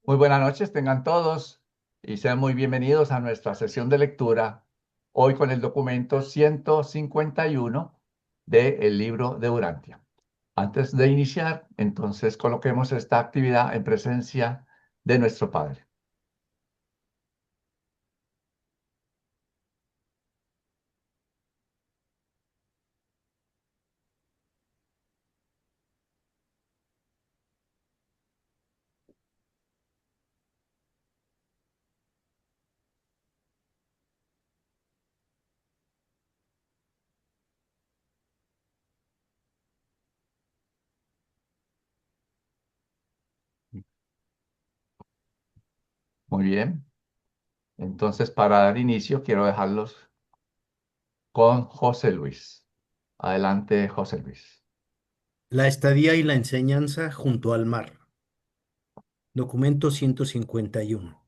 Muy buenas noches, tengan todos y sean muy bienvenidos a nuestra sesión de lectura, hoy con el documento 151 del libro de Urantia. Antes de iniciar, entonces coloquemos esta actividad en presencia de nuestro Padre. Muy bien, entonces para dar inicio quiero dejarlos con José Luis. Adelante, José Luis. La estadía y la enseñanza junto al mar. Documento 151.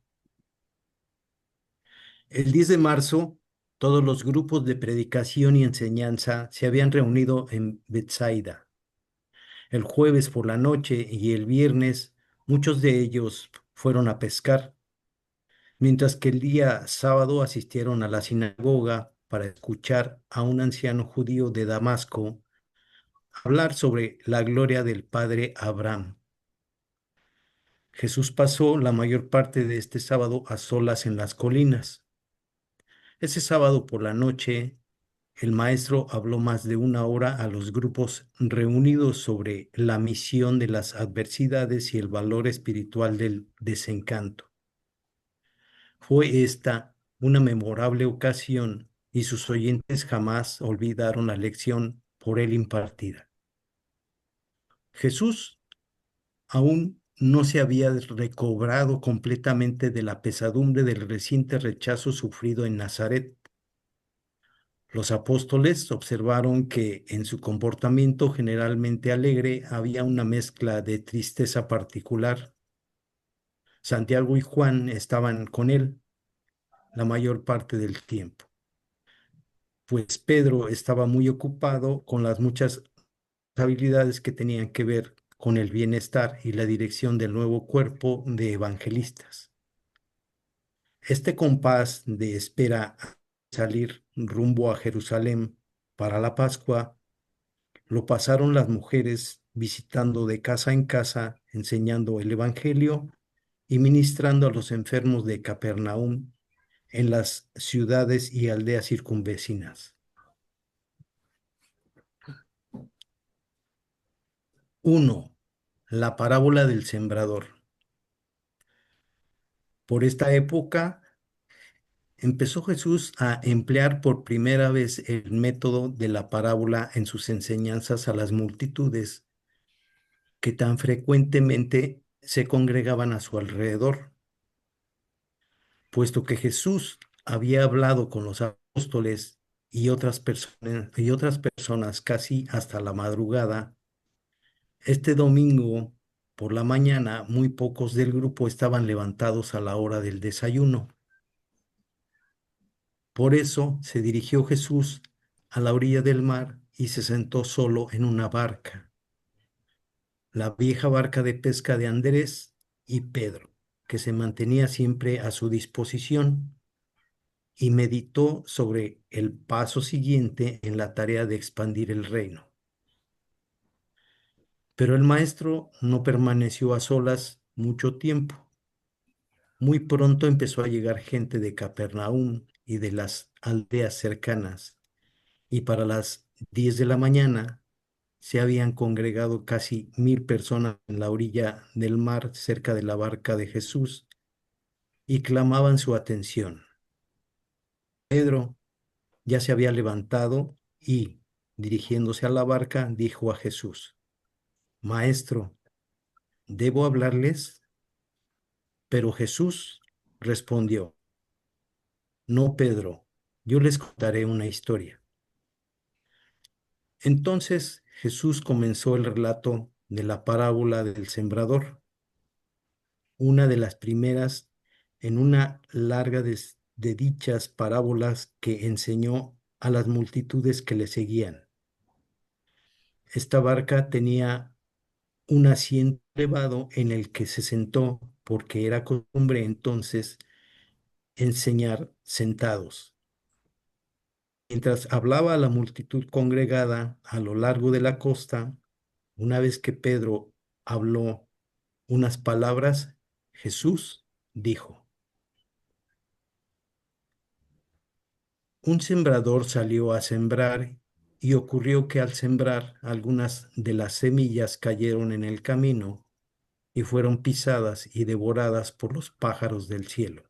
El 10 de marzo, todos los grupos de predicación y enseñanza se habían reunido en Bethsaida. El jueves por la noche y el viernes, muchos de ellos fueron a pescar, mientras que el día sábado asistieron a la sinagoga para escuchar a un anciano judío de Damasco hablar sobre la gloria del padre Abraham. Jesús pasó la mayor parte de este sábado a solas en las colinas. Ese sábado por la noche, el maestro habló más de una hora a los grupos reunidos sobre la misión de las adversidades y el valor espiritual del desencanto. Fue esta una memorable ocasión y sus oyentes jamás olvidaron la lección por él impartida. Jesús aún no se había recobrado completamente de la pesadumbre del reciente rechazo sufrido en Nazaret. Los apóstoles observaron que en su comportamiento generalmente alegre había una mezcla de tristeza particular. Santiago y Juan estaban con él la mayor parte del tiempo, pues Pedro estaba muy ocupado con las muchas habilidades que tenían que ver con el bienestar y la dirección del nuevo cuerpo de evangelistas. Este compás de espera a salir rumbo a Jerusalén para la Pascua lo pasaron las mujeres visitando de casa en casa, enseñando el Evangelio y ministrando a los enfermos de Capernaum en las ciudades y aldeas circunvecinas. Uno, la parábola del sembrador. Por esta época empezó Jesús a emplear por primera vez el método de la parábola en sus enseñanzas a las multitudes que tan frecuentemente se congregaban a su alrededor. Puesto que Jesús había hablado con los apóstoles y otras personas casi hasta la madrugada, este domingo por la mañana muy pocos del grupo estaban levantados a la hora del desayuno. Por eso se dirigió Jesús a la orilla del mar y se sentó solo en una barca, la vieja barca de pesca de Andrés y Pedro, que se mantenía siempre a su disposición, y meditó sobre el paso siguiente en la tarea de expandir el reino. Pero el maestro no permaneció a solas mucho tiempo. Muy pronto empezó a llegar gente de Capernaum y de las aldeas cercanas, y para las 10 de la mañana se habían congregado casi 1000 personas en la orilla del mar cerca de la barca de Jesús y clamaban su atención. Pedro ya se había levantado y, dirigiéndose a la barca, dijo a Jesús: Maestro, ¿debo hablarles? Pero Jesús respondió: No, Pedro, yo les contaré una historia. Entonces Jesús comenzó el relato de la parábola del sembrador, una de las primeras en una larga de dichas parábolas que enseñó a las multitudes que le seguían. Esta barca tenía un asiento elevado en el que se sentó porque era costumbre entonces enseñar sentados. Mientras hablaba a la multitud congregada a lo largo de la costa, una vez que Pedro habló unas palabras, Jesús dijo: Un sembrador salió a sembrar y ocurrió que al sembrar algunas de las semillas cayeron en el camino y fueron pisadas y devoradas por los pájaros del cielo.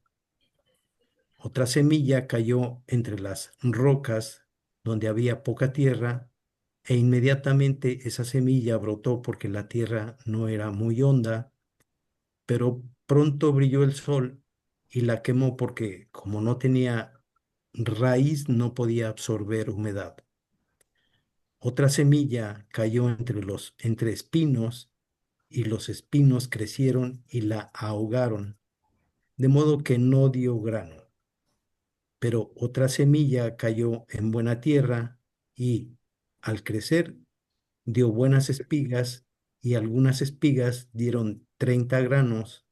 Otra semilla cayó entre las rocas donde había poca tierra e inmediatamente esa semilla brotó porque la tierra no era muy honda, pero pronto brilló el sol y la quemó porque como no tenía raíz no podía absorber humedad. Otra semilla cayó entre espinos y los espinos crecieron y la ahogaron, de modo que no dio grano. Pero otra semilla cayó en buena tierra y, al crecer, dio buenas espigas y algunas espigas dieron 30 granos,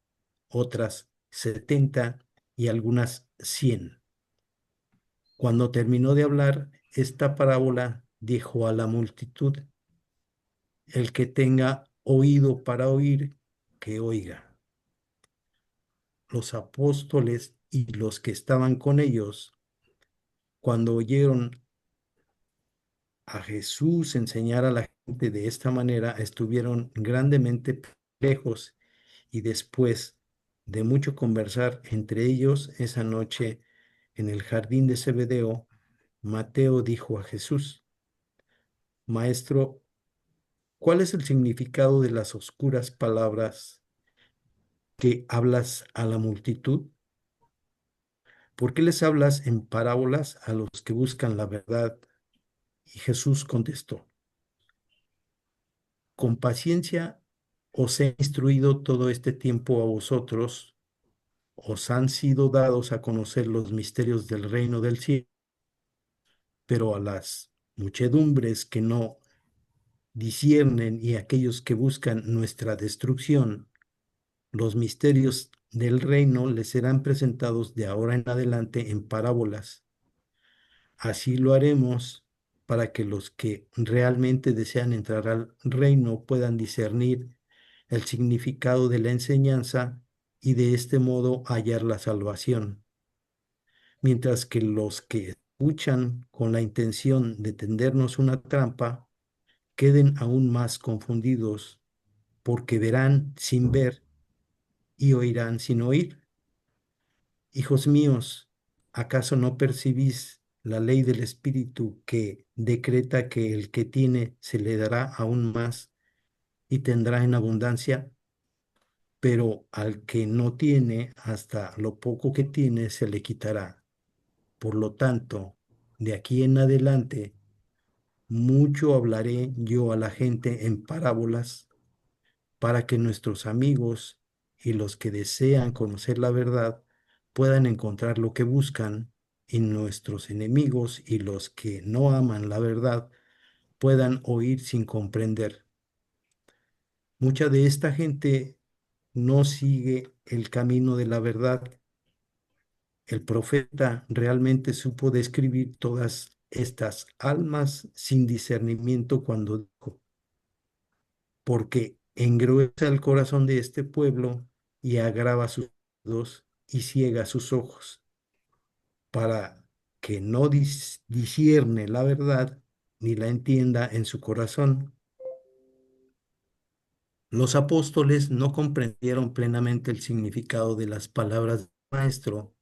otras 70 y algunas 100. Cuando terminó de hablar esta parábola, dijo a la multitud: El que tenga oído para oír, que oiga. Los apóstoles y los que estaban con ellos, cuando oyeron a Jesús enseñar a la gente de esta manera, estuvieron grandemente perplejos y después de mucho conversar entre ellos esa noche en el jardín de Zebedeo, Mateo dijo a Jesús: Maestro, ¿cuál es el significado de las oscuras palabras que hablas a la multitud? ¿Por qué les hablas en parábolas a los que buscan la verdad? Y Jesús contestó: Con paciencia os he instruido todo este tiempo a vosotros, os han sido dados a conocer los misterios del reino del cielo, pero a las muchedumbres que no disciernen y a aquellos que buscan nuestra destrucción, los misterios del reino les serán presentados de ahora en adelante en parábolas. Así lo haremos para que los que realmente desean entrar al reino puedan discernir el significado de la enseñanza y de este modo hallar la salvación, mientras que los que escuchan con la intención de tendernos una trampa queden aún más confundidos, porque verán sin ver y oirán sin oír. Hijos míos, ¿acaso no percibís la ley del Espíritu que decreta que el que tiene se le dará aún más y tendrá en abundancia? Pero al que no tiene, hasta lo poco que tiene se le quitará. Por lo tanto, de aquí en adelante, mucho hablaré yo a la gente en parábolas para que nuestros amigos y los que desean conocer la verdad puedan encontrar lo que buscan, y nuestros enemigos y los que no aman la verdad puedan oír sin comprender. Mucha de esta gente no sigue el camino de la verdad. El profeta realmente supo describir todas estas almas sin discernimiento cuando dijo: porque engruesa el corazón de este pueblo y agrava sus oídos y ciega sus ojos, para que no discierne la verdad ni la entienda en su corazón. Los apóstoles no comprendieron plenamente el significado de las palabras del Maestro,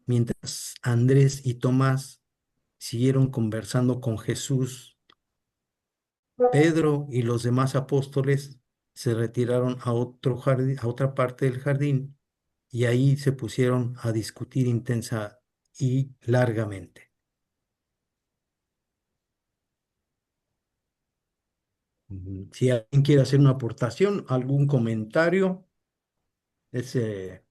mientras Andrés y Tomás siguieron conversando con Jesús. Pedro y los demás apóstoles se retiraron a otro jardín, a otra parte del jardín, y ahí se pusieron a discutir intensa y largamente. Si alguien quiere hacer una aportación, algún comentario, ese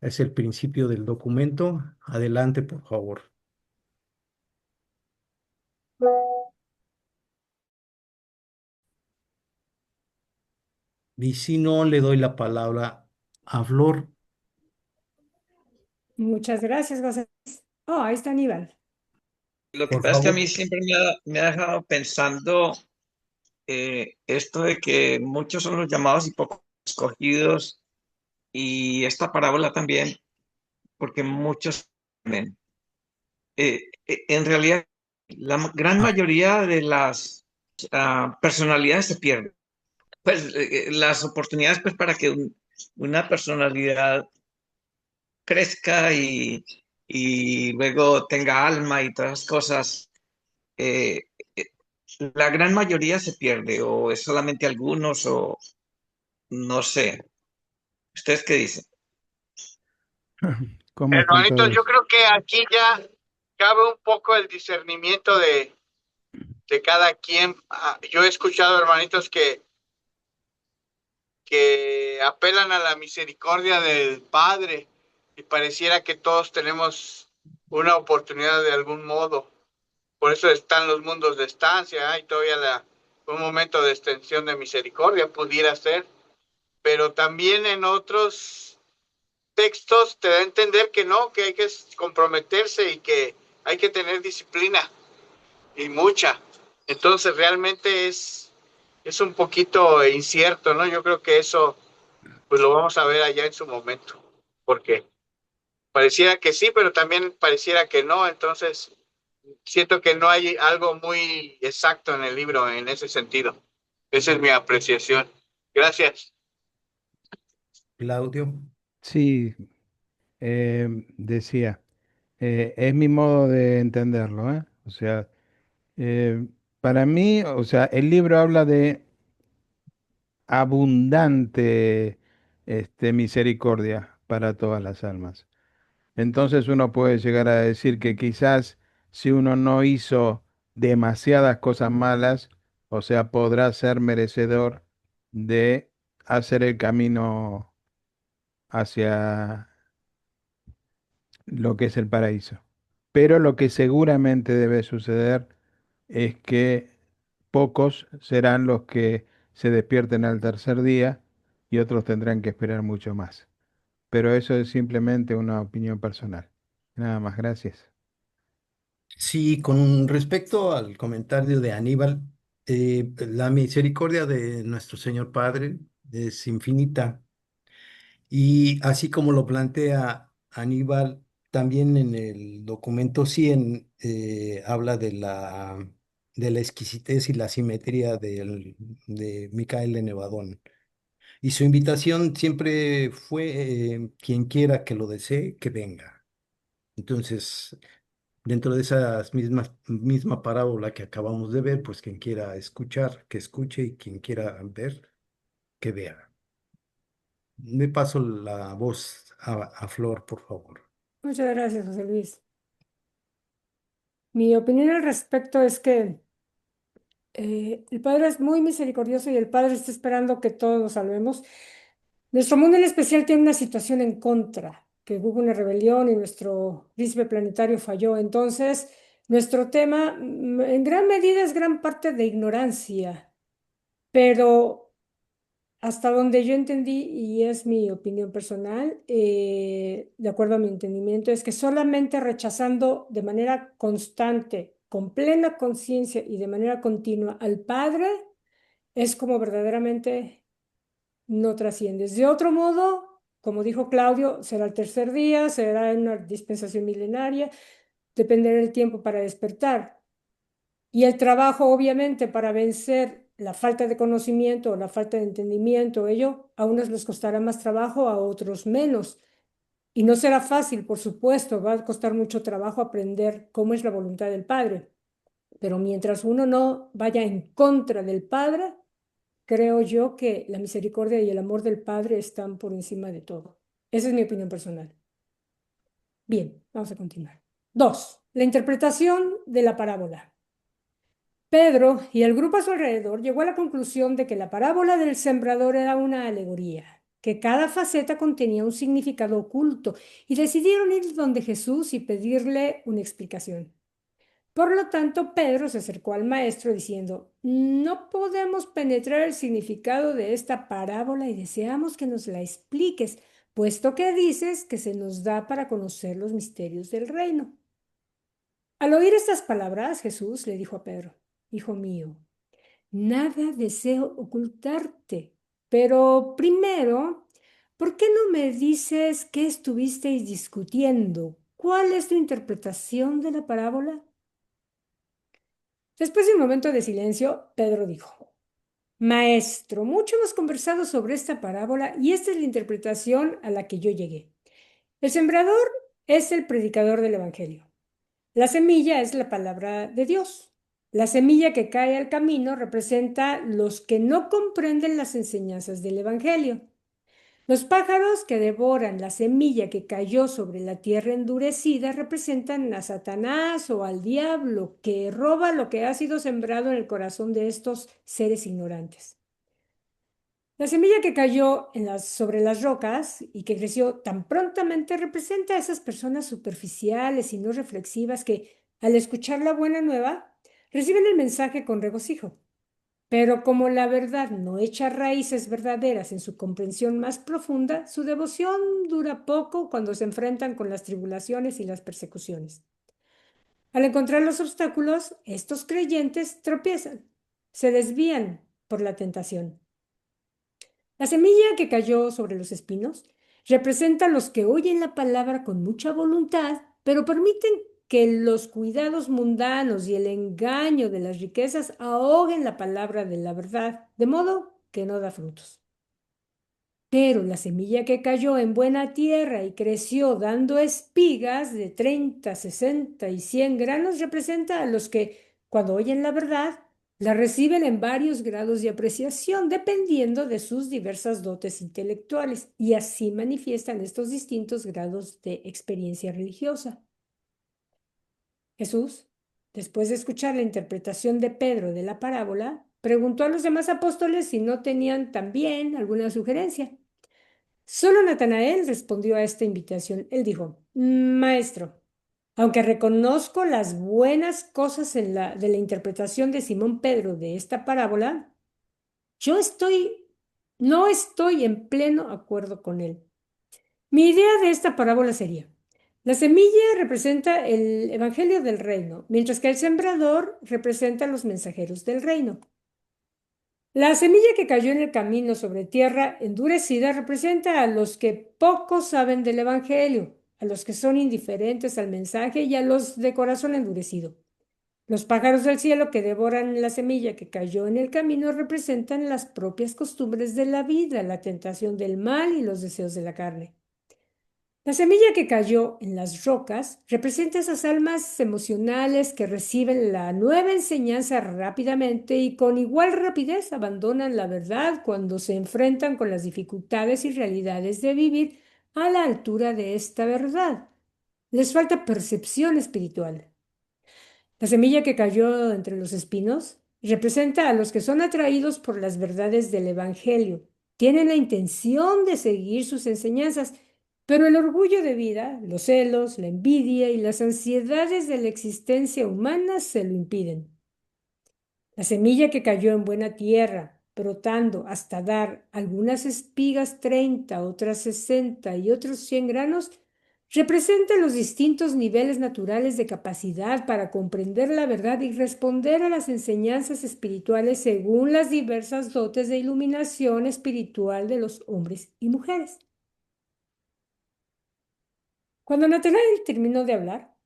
es el principio del documento. Adelante, por favor. Y si no, le doy la palabra a Flor. Muchas gracias, José. Oh, ahí está Aníbal. Lo que Por pasa es que a favor. mí siempre me ha dejado pensando esto de que muchos son los llamados y pocos escogidos, y esta parábola también, porque muchos temen. En realidad, gran Ah, mayoría de las personalidades se pierden. Pues las oportunidades pues, para que una personalidad crezca y luego tenga alma y todas las cosas, eh, eh, la gran mayoría se pierde, o es solamente algunos, o no sé. ¿Ustedes qué dicen? ¿Cómo están Hermanitos, yo todos? creo que aquí ya cabe un poco el discernimiento de cada quien. Yo he escuchado, hermanitos, que apelan a la misericordia del Padre y pareciera que todos tenemos una oportunidad de algún modo. Por eso están los mundos de estancia, y todavía un momento de extensión de misericordia pudiera ser, pero también en otros textos te da a entender que no, que hay que comprometerse y que hay que tener disciplina y mucha. Entonces realmente es un poquito incierto, ¿no? Yo creo que eso pues lo vamos a ver allá en su momento, porque pareciera que sí, pero también pareciera que no. Entonces siento que no hay algo muy exacto en el libro en ese sentido. Esa es mi apreciación. Gracias. Claudio. Sí, decía, es mi modo de entenderlo, ¿eh? O sea, eh, para mí, o sea, el libro habla de abundante, misericordia para todas las almas. Entonces uno puede llegar a decir que quizás si uno no hizo demasiadas cosas malas, o sea, podrá ser merecedor de hacer el camino hacia lo que es el paraíso. Pero lo que seguramente debe suceder es que pocos serán los que se despierten al tercer día y otros tendrán que esperar mucho más. Pero eso es simplemente una opinión personal. Nada más, gracias. Sí, con respecto al comentario de Aníbal, la misericordia de nuestro Señor Padre es infinita y así como lo plantea Aníbal, también en el documento 100 habla de la exquisitez y la simetría de Micael de Nevadón. Y su invitación siempre fue, quien quiera que lo desee, que venga. Entonces, dentro de esas misma parábola que acabamos de ver, pues quien quiera escuchar, que escuche, y quien quiera ver, que vea. Me paso la voz a Flor, por favor. Muchas gracias, José Luis. Mi opinión al respecto es que el Padre es muy misericordioso y el Padre está esperando que todos nos salvemos. Nuestro mundo en especial tiene una situación en contra, que hubo una rebelión y nuestro príncipe planetario falló. Entonces, nuestro tema en gran medida es gran parte de ignorancia, pero hasta donde yo entendí, y es mi opinión personal, de acuerdo a mi entendimiento, es que solamente rechazando de manera constante, con plena conciencia y de manera continua al Padre, es como verdaderamente no trasciendes. De otro modo, como dijo Claudio, será el tercer día, será en una dispensación milenaria, dependerá del tiempo para despertar. Y el trabajo, obviamente, para vencer la falta de conocimiento o la falta de entendimiento, ello a unos les costará más trabajo, a otros menos. Y no será fácil, por supuesto, va a costar mucho trabajo aprender cómo es la voluntad del Padre. Pero mientras uno no vaya en contra del Padre, creo yo que la misericordia y el amor del Padre están por encima de todo. Esa es mi opinión personal. Bien, vamos a continuar. Dos, la interpretación de la parábola. Pedro y el grupo a su alrededor llegó a la conclusión de que la parábola del sembrador era una alegoría, que cada faceta contenía un significado oculto y decidieron ir donde Jesús y pedirle una explicación. Por lo tanto, Pedro se acercó al maestro diciendo, no podemos penetrar el significado de esta parábola y deseamos que nos la expliques. puesto que dices que se nos da para conocer los misterios del reino. Al oír estas palabras, Jesús le dijo a Pedro, Hijo mío, nada deseo ocultarte, pero primero, ¿por qué no me dices qué estuvisteis discutiendo? ¿Cuál es tu interpretación de la parábola? Después de un momento de silencio, Pedro dijo, Maestro, mucho hemos conversado sobre esta parábola y esta es la interpretación a la que yo llegué. El sembrador es el predicador del Evangelio. La semilla es la palabra de Dios. La semilla que cae al camino representa los que no comprenden las enseñanzas del Evangelio. Los pájaros que devoran la semilla que cayó sobre la tierra endurecida representan a Satanás o al diablo que roba lo que ha sido sembrado en el corazón de estos seres ignorantes. La semilla que cayó sobre las rocas y que creció tan prontamente representa a esas personas superficiales y no reflexivas que, al escuchar la buena nueva, reciben el mensaje con regocijo. Pero como la verdad no echa raíces verdaderas en su comprensión más profunda, su devoción dura poco cuando se enfrentan con las tribulaciones y las persecuciones. Al encontrar los obstáculos, estos creyentes tropiezan, se desvían por la tentación. La semilla que cayó sobre los espinos representa a los que oyen la palabra con mucha voluntad, pero permiten que los cuidados mundanos y el engaño de las riquezas ahoguen la palabra de la verdad, de modo que no da frutos. Pero la semilla que cayó en buena tierra y creció dando espigas de 30, 60 y 100 granos representa a los que, cuando oyen la verdad, la reciben en varios grados de apreciación, dependiendo de sus diversas dotes intelectuales, y así manifiestan estos distintos grados de experiencia religiosa. Jesús, después de escuchar la interpretación de Pedro de la parábola, preguntó a los demás apóstoles si no tenían también alguna sugerencia. Solo Natanael respondió a esta invitación. Él dijo, Maestro, aunque reconozco las buenas cosas de la interpretación de Simón Pedro de esta parábola, no estoy en pleno acuerdo con él. Mi idea de esta parábola sería, la semilla representa el evangelio del reino, mientras que el sembrador representa los mensajeros del reino. La semilla que cayó en el camino sobre tierra endurecida representa a los que poco saben del evangelio, a los que son indiferentes al mensaje y a los de corazón endurecido. Los pájaros del cielo que devoran la semilla que cayó en el camino representan las propias costumbres de la vida, la tentación del mal y los deseos de la carne. La semilla que cayó en las rocas representa esas almas emocionales que reciben la nueva enseñanza rápidamente y con igual rapidez abandonan la verdad cuando se enfrentan con las dificultades y realidades de vivir a la altura de esta verdad. Les falta percepción espiritual. La semilla que cayó entre los espinos representa a los que son atraídos por las verdades del Evangelio. Tienen la intención de seguir sus enseñanzas, pero el orgullo de vida, los celos, la envidia y las ansiedades de la existencia humana se lo impiden. La semilla que cayó en buena tierra, brotando hasta dar algunas espigas 30, otras 60 y otros 100 granos, representa los distintos niveles naturales de capacidad para comprender la verdad y responder a las enseñanzas espirituales según las diversas dotes de iluminación espiritual de los hombres y mujeres. Cuando Natanael terminó de hablar,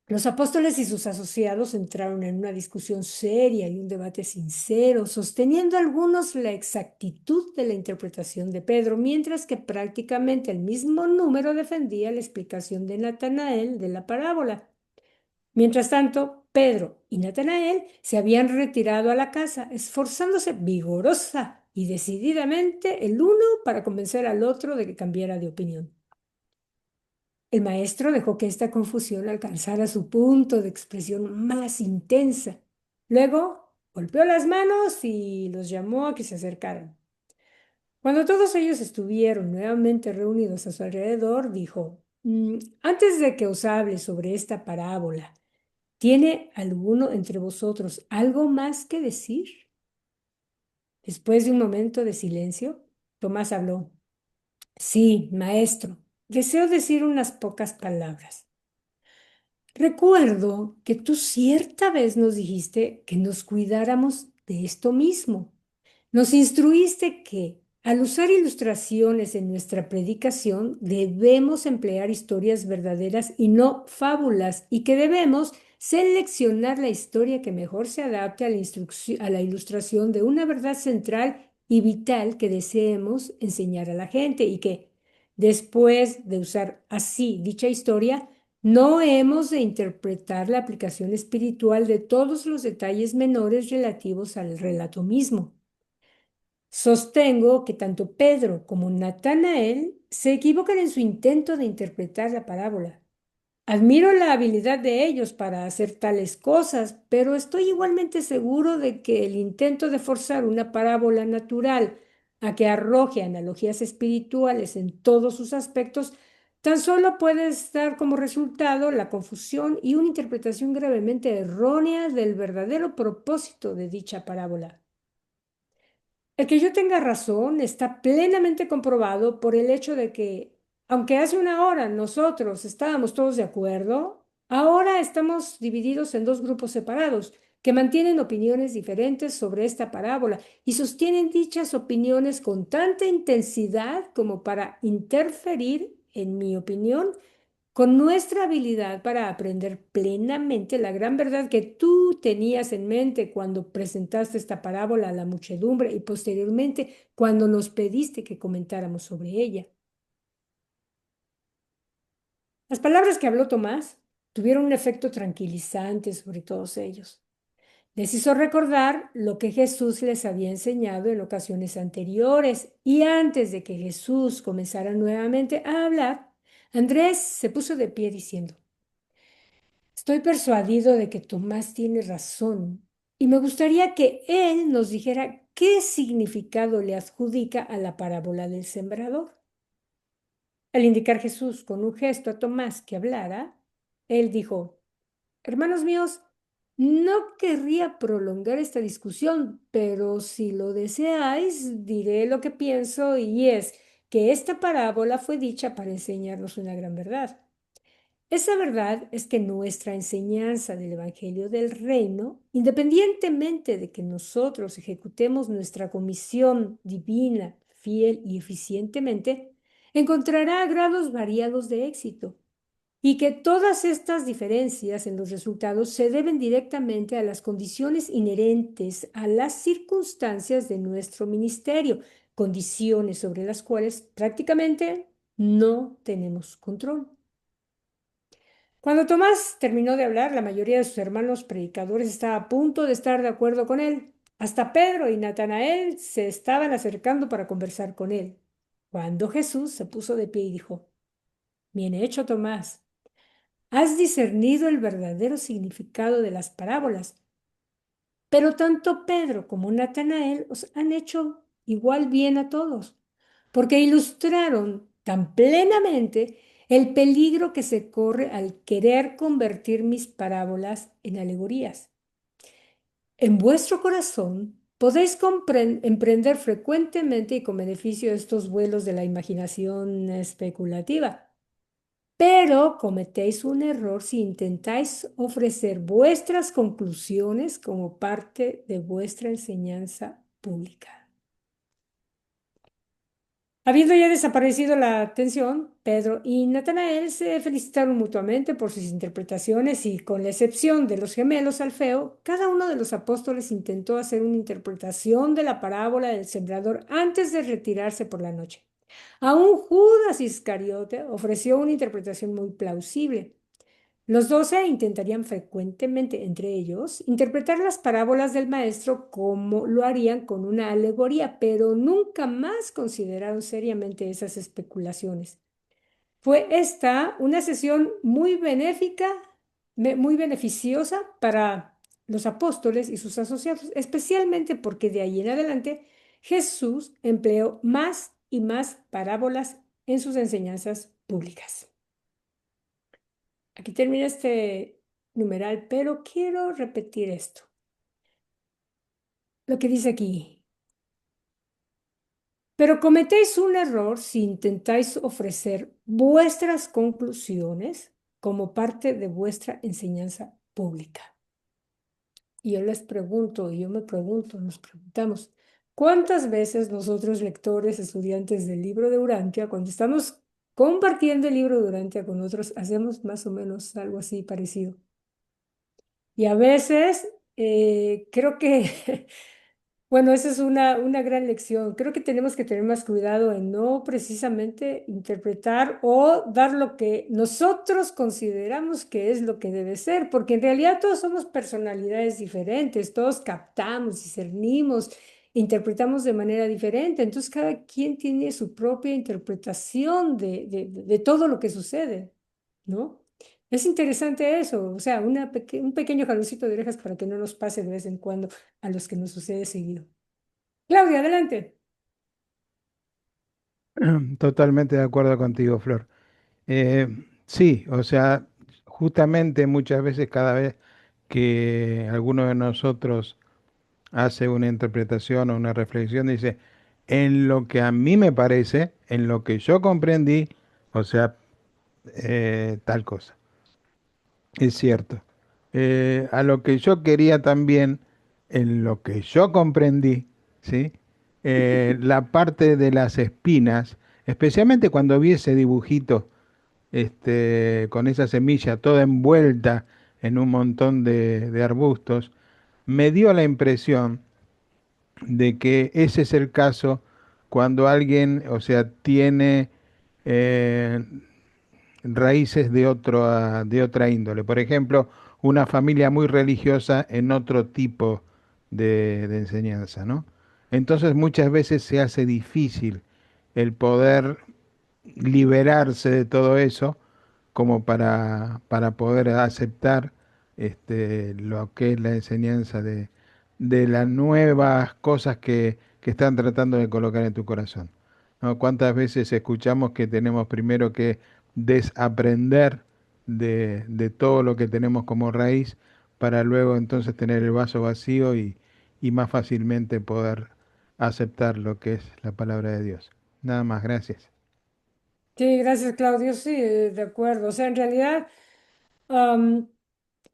los apóstoles y sus asociados entraron en una discusión seria y un debate sincero, sosteniendo algunos la exactitud de la interpretación de Pedro, mientras que prácticamente el mismo número defendía la explicación de Natanael de la parábola. Mientras tanto, Pedro y Natanael se habían retirado a la casa, esforzándose vigorosa y decididamente el uno para convencer al otro de que cambiara de opinión. El maestro dejó que esta confusión alcanzara su punto de expresión más intensa. Luego golpeó las manos y los llamó a que se acercaran. Cuando todos ellos estuvieron nuevamente reunidos a su alrededor, dijo, antes de que os hable sobre esta parábola, ¿tiene alguno entre vosotros algo más que decir? Después de un momento de silencio, Tomás habló. Sí, maestro. Deseo decir unas pocas palabras. Recuerdo que tú cierta vez nos dijiste que nos cuidáramos de esto mismo. Nos instruiste que, al usar ilustraciones en nuestra predicación, debemos emplear historias verdaderas y no fábulas, y que debemos seleccionar la historia que mejor se adapte a a la ilustración de una verdad central y vital que deseemos enseñar a la gente, y que, después de usar así dicha historia, no hemos de interpretar la aplicación espiritual de todos los detalles menores relativos al relato mismo. Sostengo que tanto Pedro como Natanael se equivocan en su intento de interpretar la parábola. Admiro la habilidad de ellos para hacer tales cosas, pero estoy igualmente seguro de que el intento de forzar una parábola natural a que arroje analogías espirituales en todos sus aspectos tan solo puede dar como resultado la confusión y una interpretación gravemente errónea del verdadero propósito de dicha parábola. El que yo tenga razón está plenamente comprobado por el hecho de que, aunque hace una hora nosotros estábamos todos de acuerdo, ahora estamos divididos en dos grupos separados que mantienen opiniones diferentes sobre esta parábola y sostienen dichas opiniones con tanta intensidad como para interferir, en mi opinión, con nuestra habilidad para aprender plenamente la gran verdad que tú tenías en mente cuando presentaste esta parábola a la muchedumbre y posteriormente cuando nos pediste que comentáramos sobre ella. Las palabras que habló Tomás tuvieron un efecto tranquilizante sobre todos ellos. Les hizo recordar lo que Jesús les había enseñado en ocasiones anteriores, y antes de que Jesús comenzara nuevamente a hablar, Andrés se puso de pie diciendo: Estoy persuadido de que Tomás tiene razón y me gustaría que él nos dijera qué significado le adjudica a la parábola del sembrador. Al indicar Jesús con un gesto a Tomás que hablara, él dijo: Hermanos míos, no querría prolongar esta discusión, pero si lo deseáis, diré lo que pienso, y es que esta parábola fue dicha para enseñarnos una gran verdad. Esa verdad es que nuestra enseñanza del Evangelio del Reino, independientemente de que nosotros ejecutemos nuestra comisión divina, fiel y eficientemente, encontrará grados variados de éxito, y que todas estas diferencias en los resultados se deben directamente a las condiciones inherentes a las circunstancias de nuestro ministerio, condiciones sobre las cuales prácticamente no tenemos control. Cuando Tomás terminó de hablar, la mayoría de sus hermanos predicadores estaba a punto de estar de acuerdo con él. Hasta Pedro y Natanael se estaban acercando para conversar con él, cuando Jesús se puso de pie y dijo: Bien hecho, Tomás. Has discernido el verdadero significado de las parábolas, pero tanto Pedro como Natanael os han hecho igual bien a todos, porque ilustraron tan plenamente el peligro que se corre al querer convertir mis parábolas en alegorías. En vuestro corazón podéis emprender frecuentemente y con beneficio de estos vuelos de la imaginación especulativa, pero cometéis un error si intentáis ofrecer vuestras conclusiones como parte de vuestra enseñanza pública. Habiendo ya desaparecido la tensión, Pedro y Natanael se felicitaron mutuamente por sus interpretaciones y, con la excepción de los gemelos Alfeo, cada uno de los apóstoles intentó hacer una interpretación de la parábola del sembrador antes de retirarse por la noche. Aún Judas Iscariote ofreció una interpretación muy plausible. Los 12 intentarían frecuentemente entre ellos interpretar las parábolas del maestro como lo harían con una alegoría, pero nunca más consideraron seriamente esas especulaciones. Fue esta una sesión muy benéfica, muy beneficiosa para los apóstoles y sus asociados, especialmente porque de ahí en adelante Jesús empleó más y más parábolas en sus enseñanzas públicas. Aquí termina este numeral, pero quiero repetir esto. Lo que dice aquí: Pero cometéis un error si intentáis ofrecer vuestras conclusiones como parte de vuestra enseñanza pública. Y yo les pregunto, y yo me pregunto, nos preguntamos, ¿cuántas veces nosotros, lectores, estudiantes del libro de Urantia, cuando estamos compartiendo el libro de Urantia con otros, hacemos más o menos algo así parecido? Y a veces creo que, bueno, esa es una gran lección. Creo que tenemos que tener más cuidado en no precisamente interpretar o dar lo que nosotros consideramos que es lo que debe ser, porque en realidad todos somos personalidades diferentes, todos captamos, discernimos, interpretamos de manera diferente. Entonces cada quien tiene su propia interpretación de todo lo que sucede, ¿no? Es interesante eso, o sea, un pequeño jaloncito de orejas para que no nos pase de vez en cuando a los que nos sucede seguido. Claudia, adelante. Totalmente de acuerdo contigo, Flor. Sí, o sea, justamente muchas veces cada vez que alguno de nosotros hace una interpretación o una reflexión, dice, en lo que a mí me parece, en lo que yo comprendí, o sea, tal cosa. Es cierto. A lo que yo quería también, en lo que yo comprendí, ¿sí? La parte de las espinas, especialmente cuando vi ese dibujito, con esa semilla toda envuelta en un montón de arbustos, me dio la impresión de que ese es el caso cuando alguien, o sea, tiene eh, raíces de otra índole. Por ejemplo, una familia muy religiosa en otro tipo de enseñanza, ¿no? Entonces muchas veces se hace difícil el poder liberarse de todo eso como para poder aceptar lo que es la enseñanza de las nuevas cosas que están tratando de colocar en tu corazón. ¿No? ¿Cuántas veces escuchamos que tenemos primero que desaprender de todo lo que tenemos como raíz para luego entonces tener el vaso vacío y más fácilmente poder aceptar lo que es la palabra de Dios? Nada más, gracias. Sí, gracias, Claudio. Sí, de acuerdo. O sea, en realidad, am,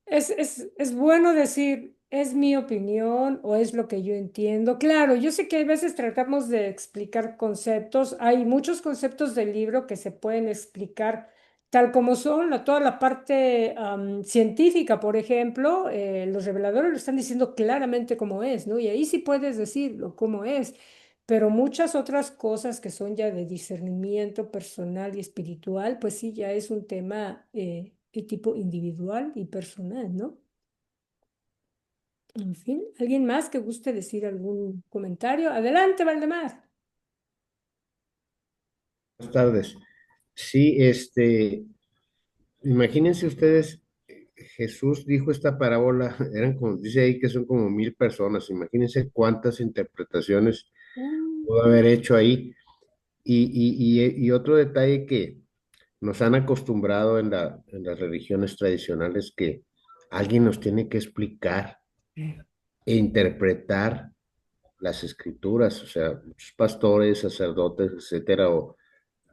es bueno decir, es mi opinión o es lo que yo entiendo. Claro, yo sé que a veces tratamos de explicar conceptos. Hay muchos conceptos del libro que se pueden explicar tal como son. Toda la parte científica, por ejemplo, los reveladores lo están diciendo claramente cómo es, ¿no? Y ahí sí puedes decirlo cómo es. Pero muchas otras cosas que son ya de discernimiento personal y espiritual, pues sí, ya es un tema de tipo individual y personal, ¿no? En fin, ¿alguien más que guste decir algún comentario? Adelante, Valdemar. Buenas tardes. Sí, imagínense ustedes, Jesús dijo esta parábola, eran como, dice ahí que son como 1000 personas, imagínense cuántas interpretaciones Mm, pudo haber hecho ahí. Y otro detalle que nos han acostumbrado en las religiones tradicionales, que alguien nos tiene que explicar e interpretar las escrituras, o sea, muchos pastores, sacerdotes, etcétera,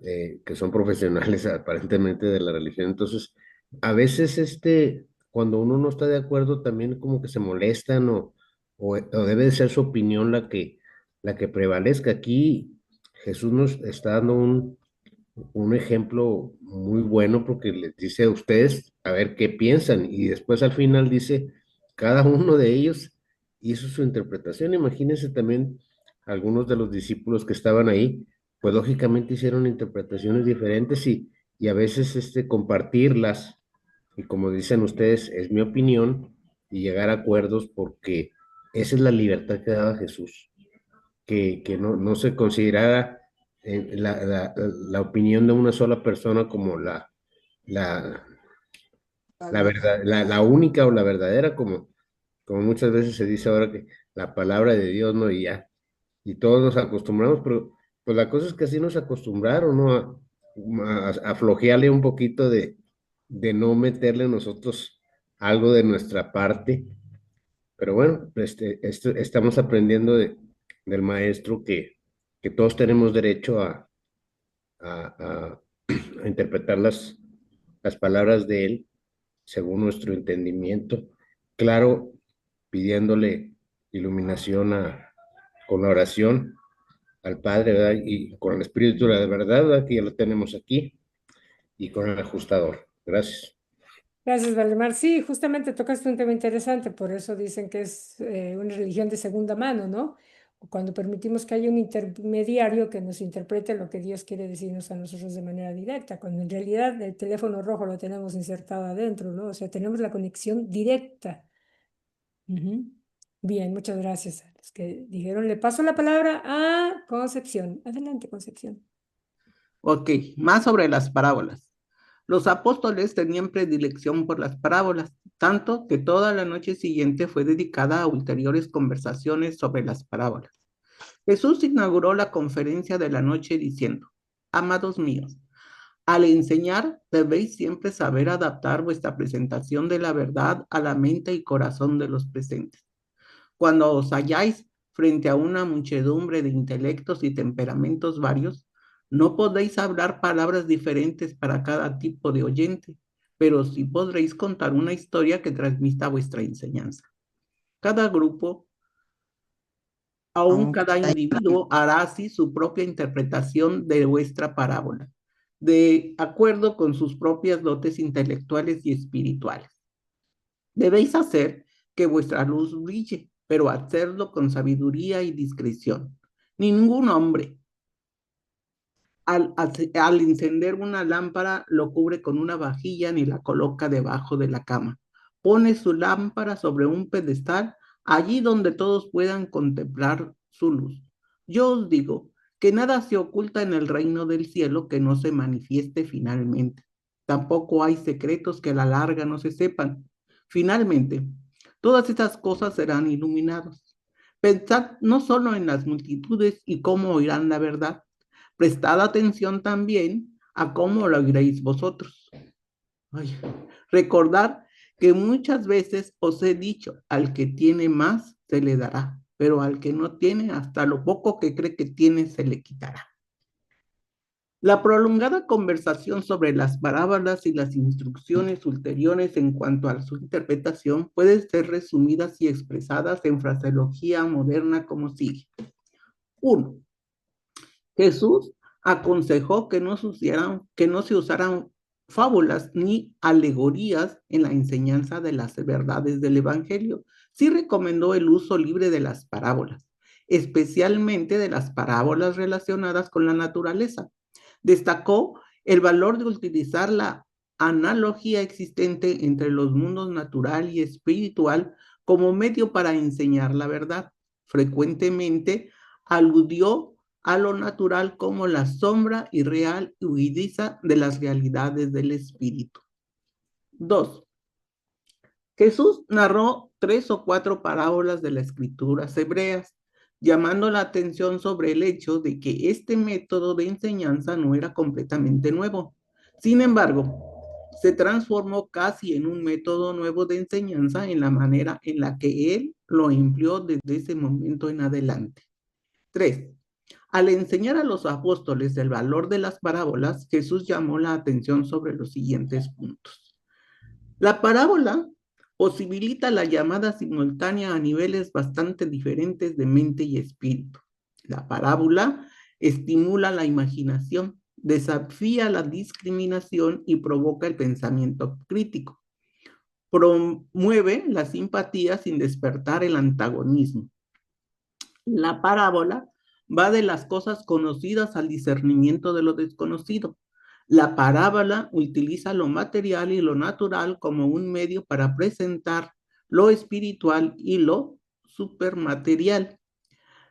que son profesionales aparentemente de la religión. Entonces, a veces cuando uno no está de acuerdo, también como que se molestan o debe de ser su opinión la que prevalezca. Aquí Jesús nos está dando un ejemplo muy bueno porque les dice a ustedes a ver qué piensan y después al final dice, cada uno de ellos hizo su interpretación. Imagínense también algunos de los discípulos que estaban ahí, pues lógicamente hicieron interpretaciones diferentes y a veces compartirlas y como dicen ustedes, es mi opinión y llegar a acuerdos porque esa es la libertad que daba Jesús, que no se considerara la opinión de una sola persona como la, la verdad, la única o la verdadera, como muchas veces se dice ahora que la palabra de Dios, ¿no? Y ya, y todos nos acostumbramos, pero pues la cosa es que así nos acostumbraron, ¿no? A flojearle un poquito de no meterle nosotros algo de nuestra parte, pero bueno, estamos aprendiendo del maestro que todos tenemos derecho a interpretar las palabras de Él según nuestro entendimiento, claro, pidiéndole iluminación con la oración al Padre, ¿verdad? Y con el Espíritu de la verdad, ¿verdad? Que ya lo tenemos aquí, y con el ajustador. Gracias. Gracias, Valdemar. Sí, justamente tocaste un tema interesante, por eso dicen que es una religión de segunda mano, ¿no? Cuando permitimos que haya un intermediario que nos interprete lo que Dios quiere decirnos a nosotros de manera directa, cuando en realidad el teléfono rojo lo tenemos insertado adentro, ¿no? O sea, tenemos la conexión directa. Ujú. Bien, muchas gracias a los que dijeron. Le paso la palabra a Concepción. Adelante, Concepción. Ok, más sobre las parábolas. Los apóstoles tenían predilección por las parábolas, tanto que toda la noche siguiente fue dedicada a ulteriores conversaciones sobre las parábolas. Jesús inauguró la conferencia de la noche diciendo: Amados míos, al enseñar debéis siempre saber adaptar vuestra presentación de la verdad a la mente y corazón de los presentes. Cuando os halláis frente a una muchedumbre de intelectos y temperamentos varios, no podéis hablar palabras diferentes para cada tipo de oyente, pero sí podréis contar una historia que transmita vuestra enseñanza. Cada grupo, aún cada individuo, hará así su propia interpretación de vuestra parábola, de acuerdo con sus propias dotes intelectuales y espirituales. Debéis hacer que vuestra luz brille, pero hacerlo con sabiduría y discreción. Ningún hombre, al encender una lámpara, lo cubre con una vajilla ni la coloca debajo de la cama. Pone su lámpara sobre un pedestal, allí donde todos puedan contemplar su luz. Yo os digo que nada se oculta en el reino del cielo que no se manifieste finalmente. Tampoco hay secretos que a la larga no se sepan. Finalmente, todas estas cosas serán iluminadas. Pensad no solo en las multitudes y cómo oirán la verdad. Prestad atención también a cómo lo oiréis vosotros. Ay, recordad que muchas veces os he dicho, al que tiene más se le dará, pero al que no tiene, hasta lo poco que cree que tiene se le quitará. La prolongada conversación sobre las parábolas y las instrucciones ulteriores en cuanto a su interpretación pueden ser resumidas y expresadas en fraseología moderna como sigue. 1. Jesús aconsejó que no se usaran fábulas ni alegorías en la enseñanza de las verdades del Evangelio. Sí recomendó el uso libre de las parábolas, especialmente de las parábolas relacionadas con la naturaleza. Destacó el valor de utilizar la analogía existente entre los mundos natural y espiritual como medio para enseñar la verdad. Frecuentemente aludió a lo natural como la sombra irreal y huidiza de las realidades del espíritu. 2. Jesús narró 3 o 4 parábolas de las escrituras hebreas, llamando la atención sobre el hecho de que este método de enseñanza no era completamente nuevo. Sin embargo, se transformó casi en un método nuevo de enseñanza en la manera en la que él lo empleó desde ese momento en adelante. 3. Al enseñar a los apóstoles el valor de las parábolas, Jesús llamó la atención sobre los siguientes puntos. La parábola posibilita la llamada simultánea a niveles bastante diferentes de mente y espíritu. La parábola estimula la imaginación, desafía la discriminación y provoca el pensamiento crítico. Promueve la simpatía sin despertar el antagonismo. La parábola va de las cosas conocidas al discernimiento de lo desconocido. La parábola utiliza lo material y lo natural como un medio para presentar lo espiritual y lo supermaterial.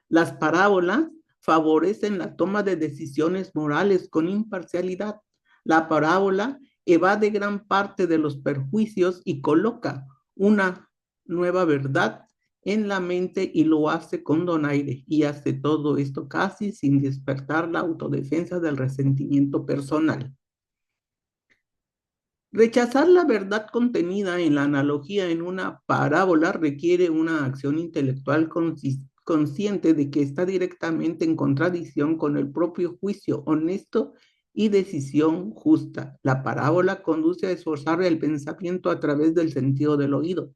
Las parábolas favorecen la toma de decisiones morales con imparcialidad. La parábola evade gran parte de los perjuicios y coloca una nueva verdad en la mente y lo hace con donaire, y hace todo esto casi sin despertar la autodefensa del resentimiento personal. Rechazar la verdad contenida en la analogía en una parábola requiere una acción intelectual consciente de que está directamente en contradicción con el propio juicio honesto y decisión justa. La parábola conduce a esforzar el pensamiento a través del sentido del oído.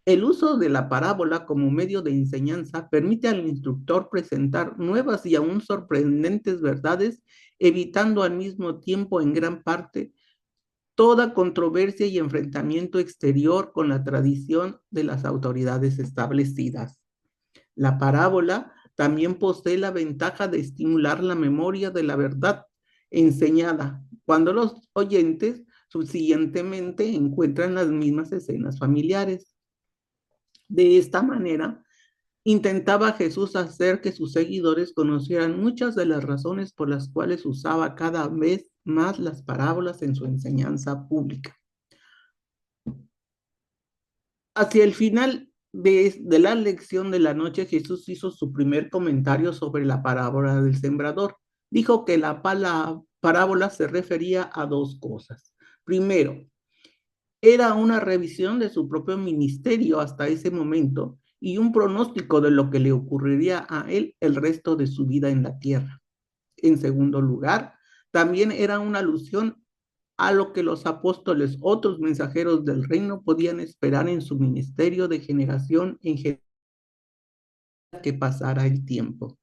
El uso de la parábola como medio de enseñanza permite al instructor presentar nuevas y aún sorprendentes verdades, evitando al mismo tiempo en gran parte toda controversia y enfrentamiento exterior con la tradición de las autoridades establecidas. La parábola también posee la ventaja de estimular la memoria de la verdad enseñada, cuando los oyentes subsiguientemente encuentran las mismas escenas familiares. De esta manera, intentaba Jesús hacer que sus seguidores conocieran muchas de las razones por las cuales usaba cada vez más las parábolas en su enseñanza pública. Hacia el final de la lección de la noche, Jesús hizo su primer comentario sobre la parábola del sembrador. Dijo que la parábola se refería a dos cosas. Primero, era una revisión de su propio ministerio hasta ese momento y un pronóstico de lo que le ocurriría a él el resto de su vida en la tierra. En segundo lugar, también era una alusión a lo que los apóstoles, otros mensajeros del reino, podían esperar en su ministerio de generación en generación que pasara el tiempo.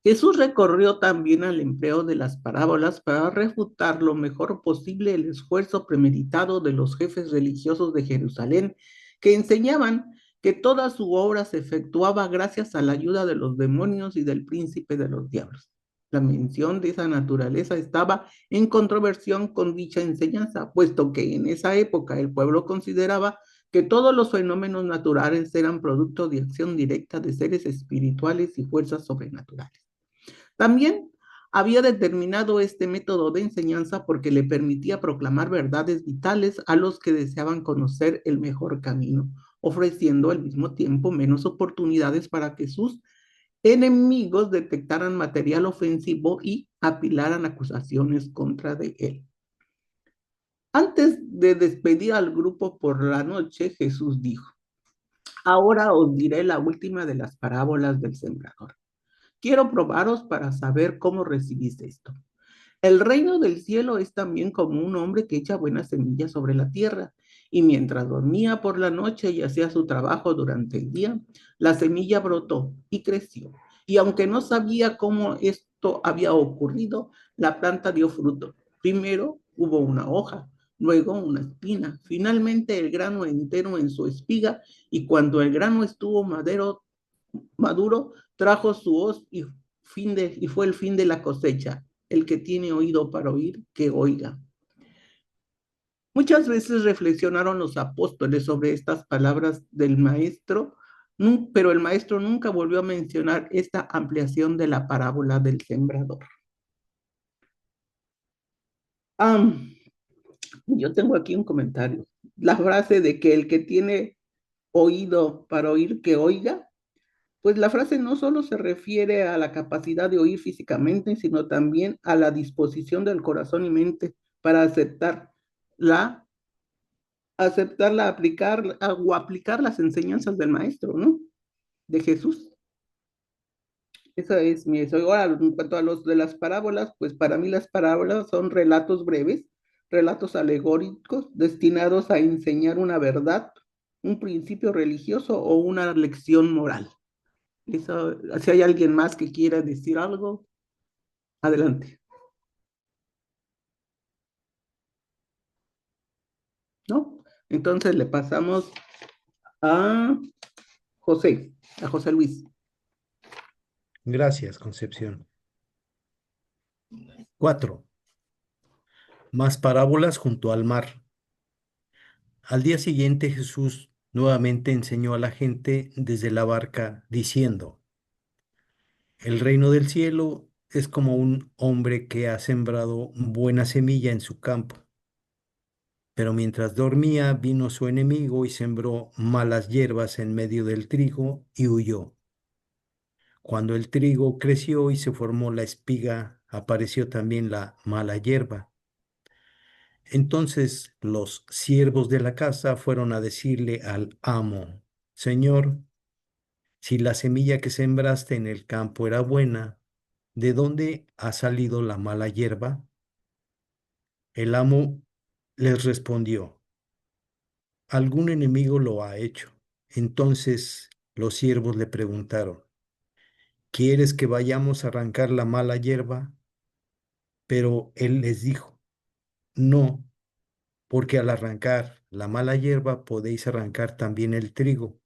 Jesús recorrió también al empleo de las parábolas para refutar lo mejor posible el esfuerzo premeditado de los jefes religiosos de Jerusalén, que enseñaban que toda su obra se efectuaba gracias a la ayuda de los demonios y del príncipe de los diablos. La mención de esa naturaleza estaba en controversión con dicha enseñanza, puesto que en esa época el pueblo consideraba que todos los fenómenos naturales eran producto de acción directa de seres espirituales y fuerzas sobrenaturales. También había determinado este método de enseñanza porque le permitía proclamar verdades vitales a los que deseaban conocer el mejor camino, ofreciendo al mismo tiempo menos oportunidades para que sus enemigos detectaran material ofensivo y apilaran acusaciones contra de él. Antes de despedir al grupo por la noche, Jesús dijo: ahora os diré la última de las parábolas del sembrador. Quiero probaros para saber cómo recibís esto. El reino del cielo es también como un hombre que echa buenas semillas sobre la tierra, y mientras dormía por la noche y hacía su trabajo durante el día, la semilla brotó y creció. Y aunque no sabía cómo esto había ocurrido, la planta dio fruto. Primero hubo una hoja, luego una espina, finalmente el grano entero en su espiga, y cuando el grano estuvo maduro, trajo su hoz y fue el fin de la cosecha. El que tiene oído para oír, que oiga. Muchas veces reflexionaron los apóstoles sobre estas palabras del maestro, pero el maestro nunca volvió a mencionar esta ampliación de la parábola del sembrador. Yo tengo aquí un comentario. La frase de que el que tiene oído para oír, que oiga, pues la frase no solo se refiere a la capacidad de oír físicamente, sino también a la disposición del corazón y mente para aplicar las enseñanzas del maestro, ¿no? De Jesús. Esa es mi eso. Ahora, en cuanto a los de las parábolas, pues para mí las parábolas son relatos breves, relatos alegóricos destinados a enseñar una verdad, un principio religioso o una lección moral. Eso, si hay alguien más que quiera decir algo, adelante. ¿No? Entonces le pasamos a José Luis. Gracias, Concepción. 4. Más parábolas junto al mar. Al día siguiente Jesús nuevamente enseñó a la gente desde la barca, diciendo: el reino del cielo es como un hombre que ha sembrado buena semilla en su campo. Pero mientras dormía, vino su enemigo y sembró malas hierbas en medio del trigo y huyó. Cuando el trigo creció y se formó la espiga, apareció también la mala hierba. Entonces los siervos de la casa fueron a decirle al amo: Señor, Si la semilla que sembraste en el campo era buena, ¿de dónde ha salido la mala hierba? El amo les respondió, algún enemigo lo ha hecho. Entonces los siervos le preguntaron, ¿quieres que vayamos a arrancar la mala hierba? Pero él les dijo, no, porque al arrancar la mala hierba podéis arrancar también el trigo.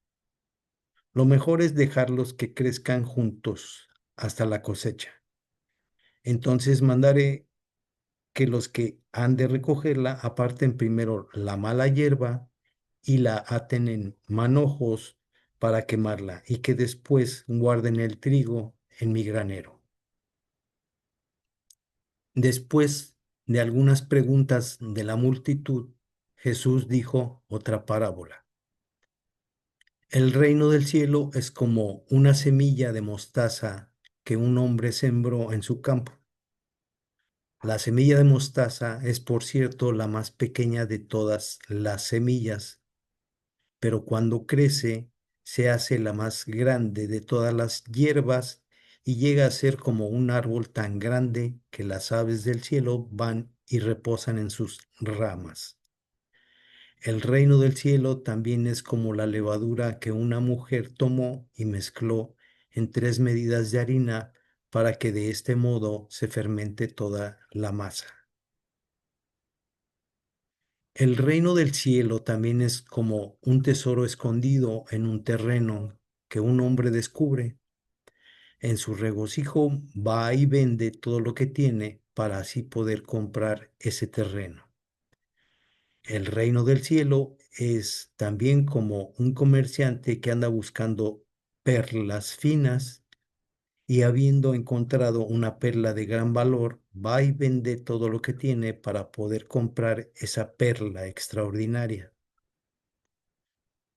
Lo mejor es dejarlos que crezcan juntos hasta la cosecha. Entonces mandaré que los que han de recogerla aparten primero la mala hierba y la aten en manojos para quemarla, y que después guarden el trigo en mi granero. Después de algunas preguntas de la multitud, Jesús dijo otra parábola. El reino del cielo es como una semilla de mostaza que un hombre sembró en su campo. La semilla de mostaza es, por cierto, la más pequeña de todas las semillas, pero cuando crece se hace la más grande de todas las hierbas y llega a ser como un árbol tan grande que las aves del cielo van y reposan en sus ramas. El reino del cielo también es como la levadura que una mujer tomó y mezcló en 3 medidas de harina para que de este modo se fermente toda la masa. El reino del cielo también es como un tesoro escondido en un terreno que un hombre descubre. En su regocijo va y vende todo lo que tiene para así poder comprar ese terreno. El reino del cielo es también como un comerciante que anda buscando perlas finas y habiendo encontrado una perla de gran valor, va y vende todo lo que tiene para poder comprar esa perla extraordinaria.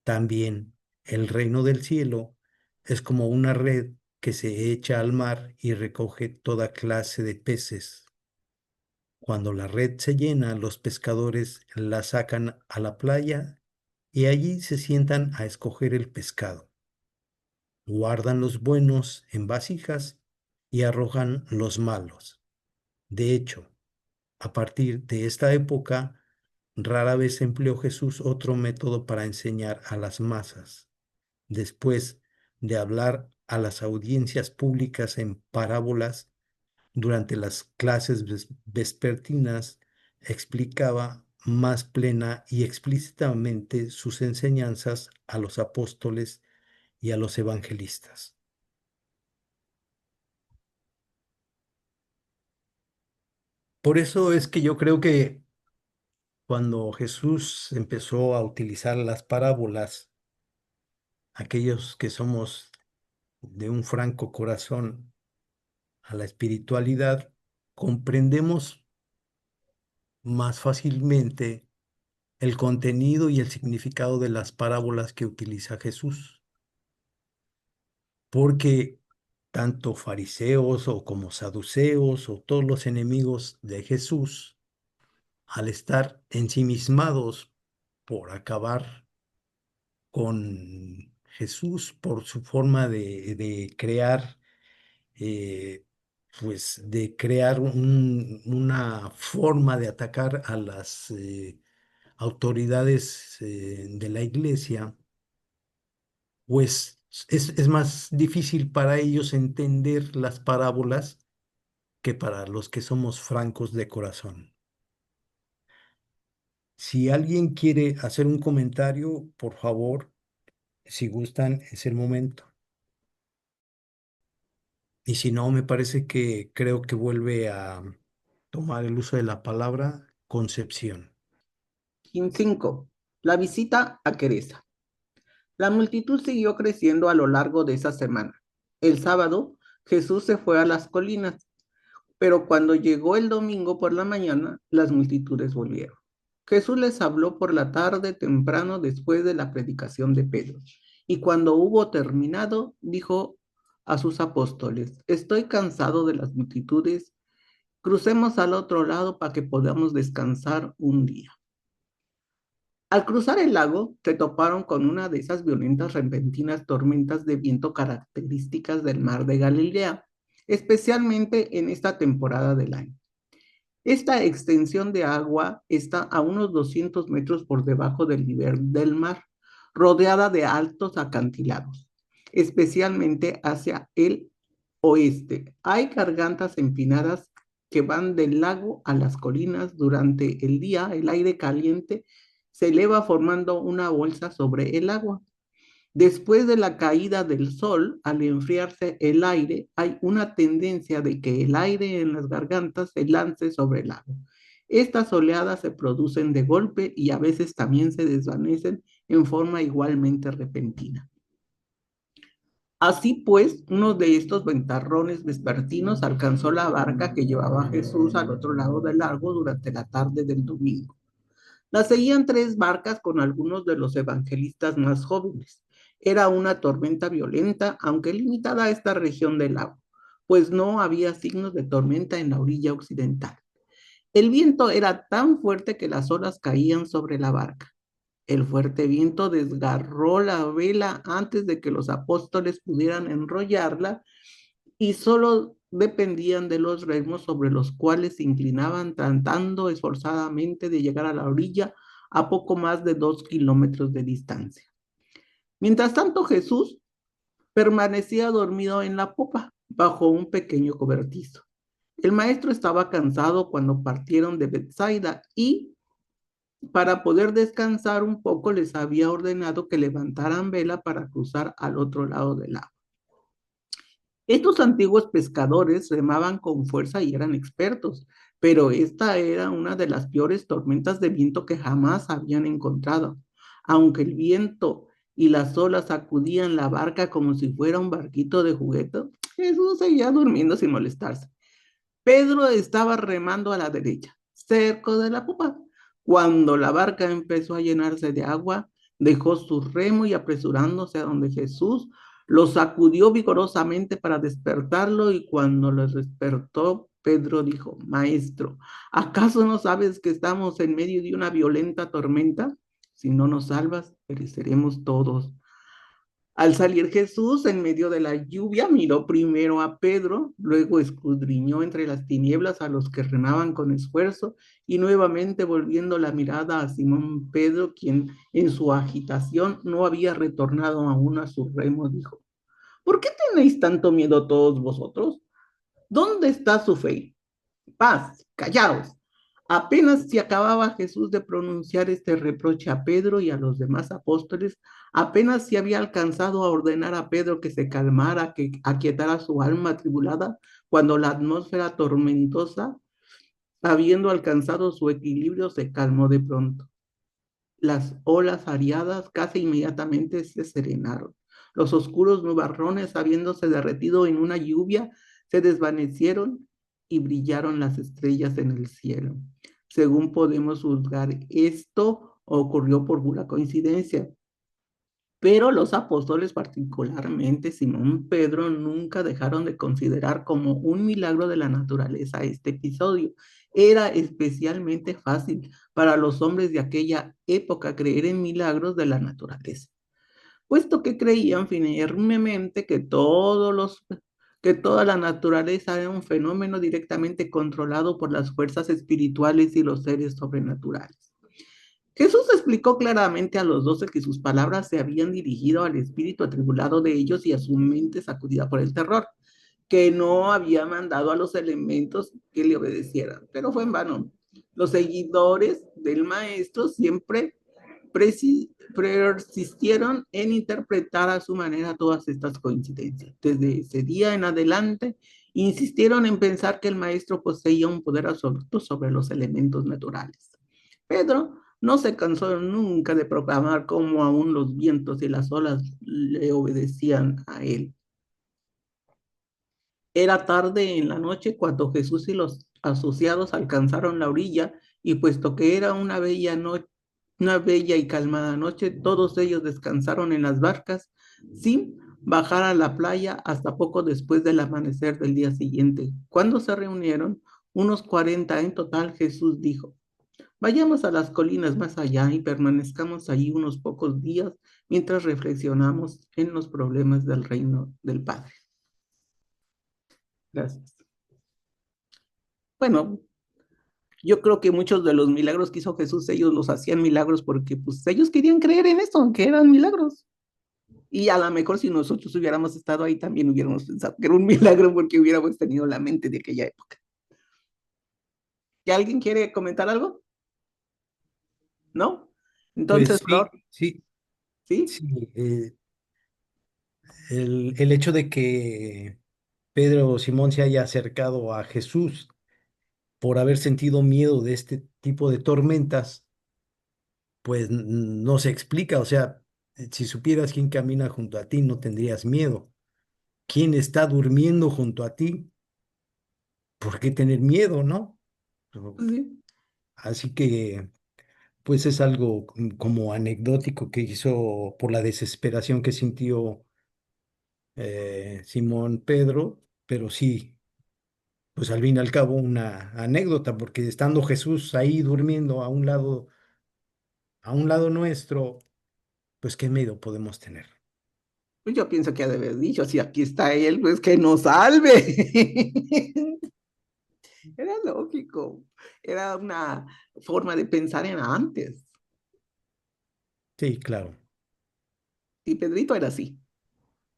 También el reino del cielo es como una red que se echa al mar y recoge toda clase de peces. Cuando la red se llena, los pescadores la sacan a la playa y allí se sientan a escoger el pescado. Guardan los buenos en vasijas y arrojan los malos. De hecho, a partir de esta época, rara vez empleó Jesús otro método para enseñar a las masas. Después de hablar a las audiencias públicas en parábolas, durante las clases vespertinas, explicaba más plena y explícitamente sus enseñanzas a los apóstoles y a los evangelistas. Por eso es que yo creo que cuando Jesús empezó a utilizar las parábolas, aquellos que somos de un franco corazón a la espiritualidad, comprendemos más fácilmente el contenido y el significado de las parábolas que utiliza Jesús. Porque tanto fariseos o como saduceos o todos los enemigos de Jesús, al estar ensimismados por acabar con Jesús, por su forma de crear, pues de crear una forma de atacar a las autoridades de la iglesia, pues es más difícil para ellos entender las parábolas que para los que somos francos de corazón. Si alguien quiere hacer un comentario, por favor, si gustan, es el momento. Y si no, me parece que creo que vuelve a tomar el uso de la palabra Concepción. 5. La visita a Queresa. La multitud siguió creciendo a lo largo de esa semana. El sábado, Jesús se fue a las colinas, pero cuando llegó el domingo por la mañana, las multitudes volvieron. Jesús les habló por la tarde temprano después de la predicación de Pedro. Y cuando hubo terminado, dijo a sus apóstoles, estoy cansado de las multitudes, crucemos al otro lado para que podamos descansar un día. Al cruzar el lago, se toparon con una de esas violentas repentinas tormentas de viento características del mar de Galilea, especialmente en esta temporada del año. Esta extensión de agua está a unos 200 metros por debajo del nivel del mar, rodeada de altos acantilados, especialmente hacia el oeste. Hay gargantas empinadas que van del lago a las colinas. Durante el día, el aire caliente se eleva formando una bolsa sobre el agua. Después de la caída del sol, al enfriarse el aire, hay una tendencia de que el aire en las gargantas se lance sobre el lago. Estas oleadas se producen de golpe y a veces también se desvanecen en forma igualmente repentina. Así pues, uno de estos ventarrones vespertinos alcanzó la barca que llevaba a Jesús al otro lado del lago durante la tarde del domingo. La seguían 3 barcas con algunos de los evangelistas más jóvenes. Era una tormenta violenta, aunque limitada a esta región del lago, pues no había signos de tormenta en la orilla occidental. El viento era tan fuerte que las olas caían sobre la barca. El fuerte viento desgarró la vela antes de que los apóstoles pudieran enrollarla y solo dependían de los remos sobre los cuales se inclinaban, tratando esforzadamente de llegar a la orilla a poco más de 2 kilómetros de distancia. Mientras tanto, Jesús permanecía dormido en la popa, bajo un pequeño cobertizo. El maestro estaba cansado cuando partieron de Bethsaida y, para poder descansar un poco, les había ordenado que levantaran vela para cruzar al otro lado del lago. Estos antiguos pescadores remaban con fuerza y eran expertos, pero esta era una de las peores tormentas de viento que jamás habían encontrado. Aunque el viento y las olas sacudían la barca como si fuera un barquito de juguete, Jesús seguía durmiendo sin molestarse. Pedro estaba remando a la derecha, cerca de la popa. Cuando la barca empezó a llenarse de agua, dejó su remo y apresurándose a donde Jesús, lo sacudió vigorosamente para despertarlo, y cuando lo despertó, Pedro dijo: Maestro, ¿acaso no sabes que estamos en medio de una violenta tormenta? Si no nos salvas, pereceremos todos. Al salir Jesús en medio de la lluvia, miró primero a Pedro, luego escudriñó entre las tinieblas a los que remaban con esfuerzo, y nuevamente volviendo la mirada a Simón Pedro, quien en su agitación no había retornado aún a su remo, dijo: ¿Por qué tenéis tanto miedo todos vosotros? ¿Dónde está su fe? Paz, callaos. Apenas si acababa Jesús de pronunciar este reproche a Pedro y a los demás apóstoles, apenas si había alcanzado a ordenar a Pedro que se calmara, que aquietara su alma atribulada, cuando la atmósfera tormentosa, habiendo alcanzado su equilibrio, se calmó de pronto. Las olas ariadas casi inmediatamente se serenaron. Los oscuros nubarrones, habiéndose derretido en una lluvia, se desvanecieron y brillaron las estrellas en el cielo. Según podemos juzgar, esto ocurrió por pura coincidencia. Pero los apóstoles, particularmente Simón Pedro, nunca dejaron de considerar como un milagro de la naturaleza este episodio. Era especialmente fácil para los hombres de aquella época creer en milagros de la naturaleza, puesto que creían firmemente que toda la naturaleza era un fenómeno directamente controlado por las fuerzas espirituales y los seres sobrenaturales. Jesús explicó claramente a los 12 que sus palabras se habían dirigido al espíritu atribulado de ellos y a su mente sacudida por el terror, que no había mandado a los elementos que le obedecieran, pero fue en vano. Los seguidores del maestro siempre persistieron en interpretar a su manera todas estas coincidencias. Desde ese día en adelante, insistieron en pensar que el maestro poseía un poder absoluto sobre los elementos naturales. Pedro no se cansó nunca de proclamar cómo aún los vientos y las olas le obedecían a él. Era tarde en la noche cuando Jesús y los asociados alcanzaron la orilla, y puesto que era una bella y calmada noche, todos ellos descansaron en las barcas sin bajar a la playa hasta poco después del amanecer del día siguiente. Cuando se reunieron, unos 40 en total, Jesús dijo: Vayamos a las colinas más allá y permanezcamos allí unos pocos días mientras reflexionamos en los problemas del reino del Padre. Gracias. Bueno, yo creo que muchos de los milagros que hizo Jesús, ellos los hacían milagros porque pues ellos querían creer en eso, que eran milagros. Y a lo mejor si nosotros hubiéramos estado ahí también hubiéramos pensado que era un milagro porque hubiéramos tenido la mente de aquella época. ¿Y alguien quiere comentar algo? ¿No? Pues Entonces, Flor, sí, ¿sí? sí. El hecho de que Pedro o Simón se haya acercado a Jesús por haber sentido miedo de este tipo de tormentas, pues no se explica. O sea, si supieras quién camina junto a ti, no tendrías miedo. ¿Quién está durmiendo junto a ti? ¿Por qué tener miedo, no? Pero- Sí. Así que, pues es algo como anecdótico que hizo por la desesperación que sintió Simón Pedro, pero sí, pues al fin y al cabo una anécdota, porque estando Jesús ahí durmiendo a un lado nuestro, pues qué miedo podemos tener. Pues yo pienso que ha de haber dicho, si aquí está él, pues que nos salve. Era lógico, era una forma de pensar en antes. Sí, claro. Y Pedrito era así,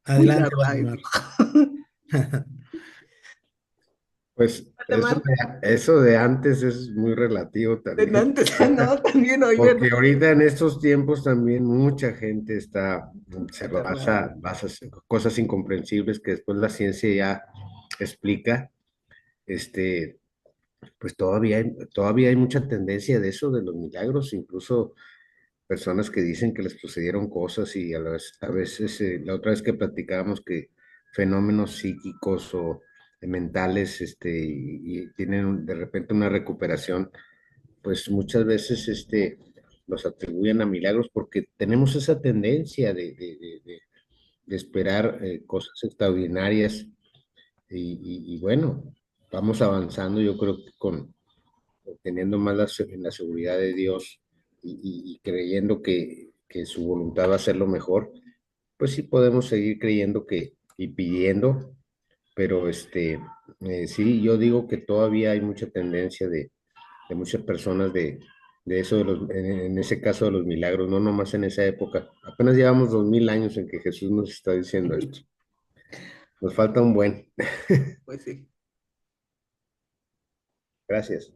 muy Adelante, verdadero. Valdemar. Pues Además, eso de antes es muy relativo de también. antes, no, también hoy, Porque ¿verdad? ahorita en estos tiempos también mucha gente se Aterrado. basa en cosas incomprensibles que después la ciencia ya explica. Este, pues todavía hay mucha tendencia de eso, de los milagros, incluso personas que dicen que les sucedieron cosas y a veces la otra vez que platicábamos que fenómenos psíquicos o mentales, y tienen de repente una recuperación, pues muchas veces los atribuyen a milagros porque tenemos esa tendencia de esperar cosas extraordinarias y bueno, vamos avanzando yo creo que teniendo más en la seguridad de Dios y creyendo que su voluntad va a ser lo mejor, pues sí podemos seguir creyendo y pidiendo, pero sí, yo digo que todavía hay mucha tendencia de muchas personas de eso, en ese caso de los milagros, no nomás en esa época. Apenas llevamos 2000 años en que Jesús nos está diciendo esto. Nos falta un buen. Pues sí. Gracias.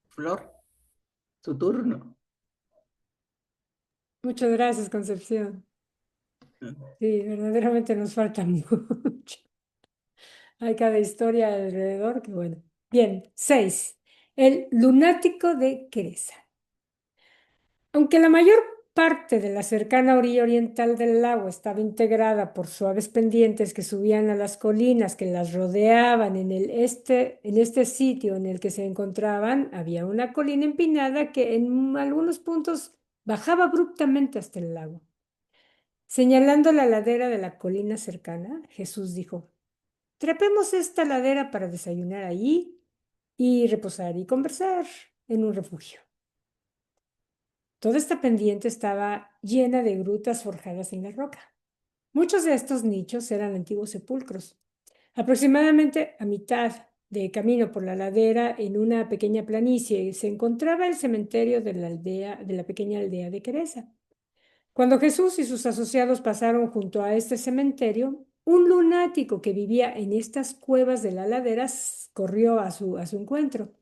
Flor, su turno. Muchas gracias, Concepción. Sí, verdaderamente nos falta mucho. Hay cada historia alrededor que bueno. Bien, 6. El lunático de Queresa. Aunque la mayor parte de la cercana orilla oriental del lago estaba integrada por suaves pendientes que subían a las colinas que las rodeaban en este sitio en el que se encontraban, había una colina empinada que en algunos puntos bajaba abruptamente hasta el lago. Señalando la ladera de la colina cercana, Jesús dijo: trepemos esta ladera para desayunar allí y reposar y conversar en un refugio. Toda esta pendiente estaba llena de grutas forjadas en la roca. Muchos de estos nichos eran antiguos sepulcros. Aproximadamente a mitad de camino por la ladera, en una pequeña planicie, se encontraba el cementerio de la pequeña aldea de Queresa. Cuando Jesús y sus asociados pasaron junto a este cementerio, un lunático que vivía en estas cuevas de la ladera corrió a su encuentro.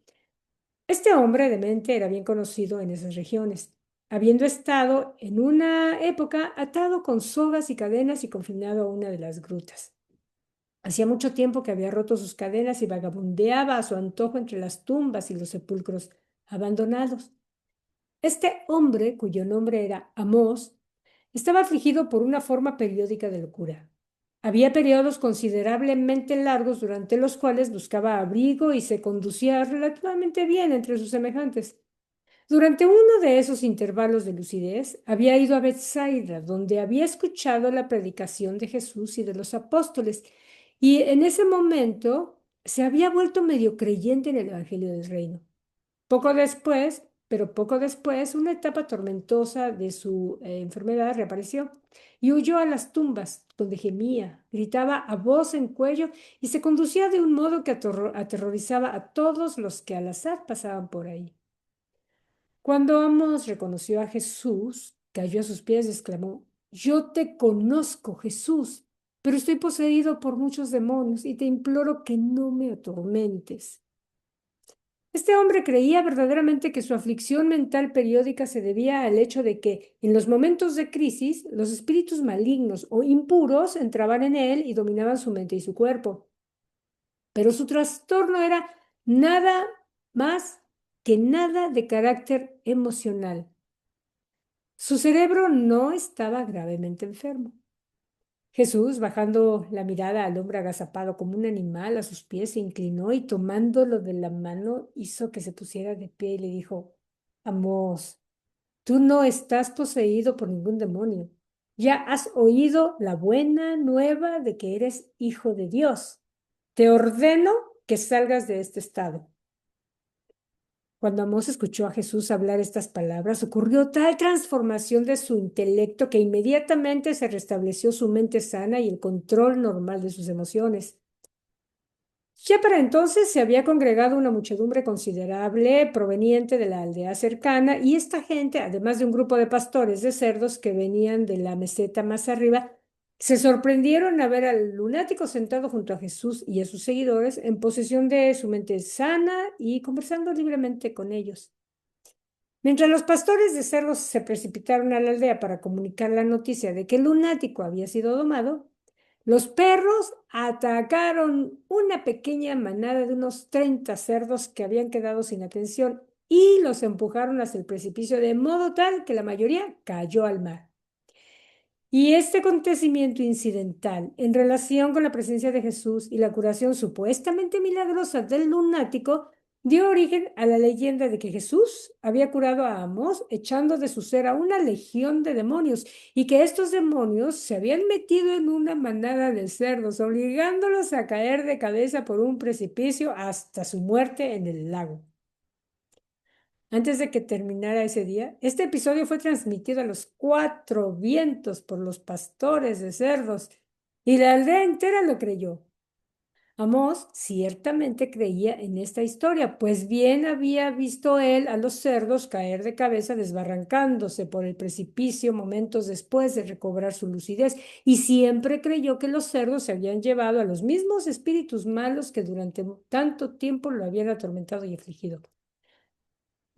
Este hombre demente era bien conocido en esas regiones, habiendo estado en una época atado con sogas y cadenas y confinado a una de las grutas. Hacía mucho tiempo que había roto sus cadenas y vagabundeaba a su antojo entre las tumbas y los sepulcros abandonados. Este hombre, cuyo nombre era Amós, estaba afligido por una forma periódica de locura. Había periodos considerablemente largos durante los cuales buscaba abrigo y se conducía relativamente bien entre sus semejantes. Durante uno de esos intervalos de lucidez, había ido a Bethsaida, donde había escuchado la predicación de Jesús y de los apóstoles, y en ese momento se había vuelto medio creyente en el Evangelio del Reino. Poco después, Pero poco después, una etapa tormentosa de su enfermedad reapareció y huyó a las tumbas, donde gemía, gritaba a voz en cuello y se conducía de un modo que aterrorizaba a todos los que al azar pasaban por ahí. Cuando Amos reconoció a Jesús, cayó a sus pies y exclamó: Yo te conozco, Jesús, pero estoy poseído por muchos demonios y te imploro que no me atormentes. Este hombre creía verdaderamente que su aflicción mental periódica se debía al hecho de que, en los momentos de crisis, los espíritus malignos o impuros entraban en él y dominaban su mente y su cuerpo. Pero su trastorno era nada más que nada de carácter emocional. Su cerebro no estaba gravemente enfermo. Jesús, bajando la mirada al hombre agazapado como un animal a sus pies, se inclinó y tomándolo de la mano hizo que se pusiera de pie y le dijo: Amos, tú no estás poseído por ningún demonio. Ya has oído la buena nueva de que eres hijo de Dios. Te ordeno que salgas de este estado. Cuando Amós escuchó a Jesús hablar estas palabras, ocurrió tal transformación de su intelecto que inmediatamente se restableció su mente sana y el control normal de sus emociones. Ya para entonces se había congregado una muchedumbre considerable proveniente de la aldea cercana, y esta gente, además de un grupo de pastores de cerdos que venían de la meseta más arriba, se sorprendieron a ver al lunático sentado junto a Jesús y a sus seguidores, en posesión de su mente sana y conversando libremente con ellos. Mientras los pastores de cerdos se precipitaron a la aldea para comunicar la noticia de que el lunático había sido domado, los perros atacaron una pequeña manada de unos 30 cerdos que habían quedado sin atención y los empujaron hacia el precipicio de modo tal que la mayoría cayó al mar. Y este acontecimiento incidental, en relación con la presencia de Jesús y la curación supuestamente milagrosa del lunático, dio origen a la leyenda de que Jesús había curado a Amós echando de su ser a una legión de demonios, y que estos demonios se habían metido en una manada de cerdos, obligándolos a caer de cabeza por un precipicio hasta su muerte en el lago. Antes de que terminara ese día, este episodio fue transmitido a los 4 vientos por los pastores de cerdos, y la aldea entera lo creyó. Amós ciertamente creía en esta historia, pues bien había visto él a los cerdos caer de cabeza desbarrancándose por el precipicio momentos después de recobrar su lucidez, y siempre creyó que los cerdos se habían llevado a los mismos espíritus malos que durante tanto tiempo lo habían atormentado y afligido.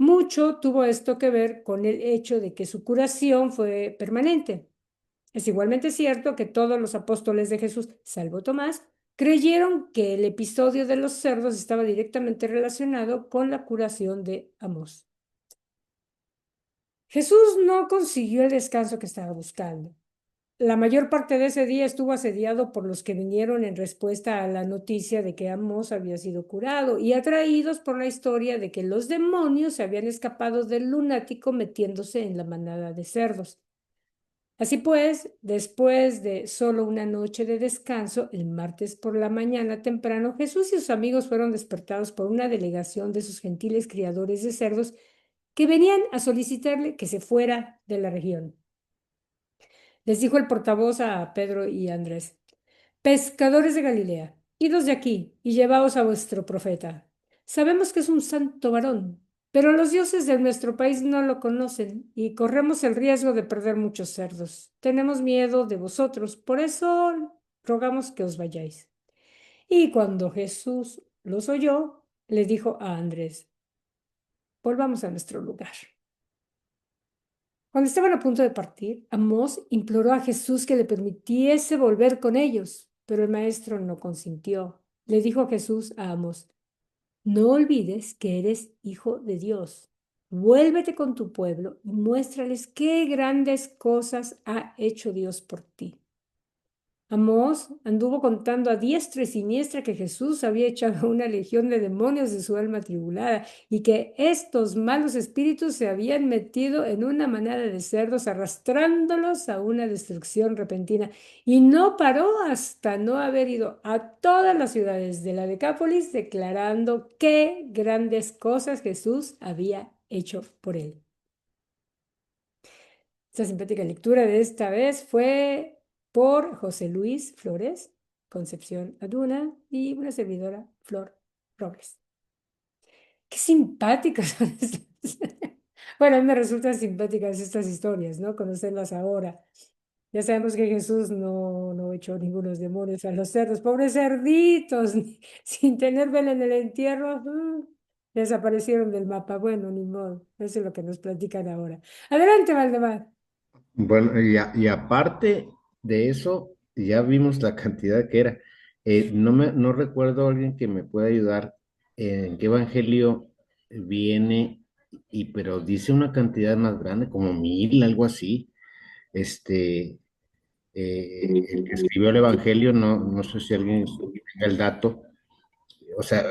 Mucho tuvo esto que ver con el hecho de que su curación fue permanente. Es igualmente cierto que todos los apóstoles de Jesús, salvo Tomás, creyeron que el episodio de los cerdos estaba directamente relacionado con la curación de Amós. Jesús no consiguió el descanso que estaba buscando. La mayor parte de ese día estuvo asediado por los que vinieron en respuesta a la noticia de que Amós había sido curado y atraídos por la historia de que los demonios se habían escapado del lunático metiéndose en la manada de cerdos. Así pues, después de solo una noche de descanso, el martes por la mañana temprano, Jesús y sus amigos fueron despertados por una delegación de sus gentiles criadores de cerdos que venían a solicitarle que se fuera de la región. Les dijo el portavoz a Pedro y Andrés: Pescadores de Galilea, idos de aquí y llevaos a vuestro profeta. Sabemos que es un santo varón, pero los dioses de nuestro país no lo conocen y corremos el riesgo de perder muchos cerdos. Tenemos miedo de vosotros, por eso rogamos que os vayáis. Y cuando Jesús los oyó, le dijo a Andrés: Volvamos a nuestro lugar. Cuando estaban a punto de partir, Amós imploró a Jesús que le permitiese volver con ellos, pero el maestro no consintió. Le dijo Jesús a Amós: No olvides que eres hijo de Dios. Vuélvete con tu pueblo y muéstrales qué grandes cosas ha hecho Dios por ti. Amós anduvo contando a diestra y siniestra que Jesús había echado una legión de demonios de su alma atribulada y que estos malos espíritus se habían metido en una manada de cerdos arrastrándolos a una destrucción repentina, y no paró hasta no haber ido a todas las ciudades de la Decápolis declarando qué grandes cosas Jesús había hecho por él. Esta simpática lectura de esta vez fue por José Luis Flores, Concepción Aduna y una servidora, Flor Robles. Qué simpáticas son estas. Bueno, a mí me resultan simpáticas estas historias, ¿no? Conocerlas ahora. Ya sabemos que Jesús no echó ningunos demonios a los cerdos, pobres cerditos, sin tener vela en el entierro, desaparecieron del mapa. Bueno, ni modo, eso es lo que nos platican ahora. Adelante, Valdemar. Bueno, y aparte de eso, ya vimos la cantidad que era. No recuerdo a alguien que me pueda ayudar en qué evangelio viene, pero dice una cantidad más grande, como 1000, algo así. El que escribió el evangelio, no sé si alguien tenga el dato. O sea,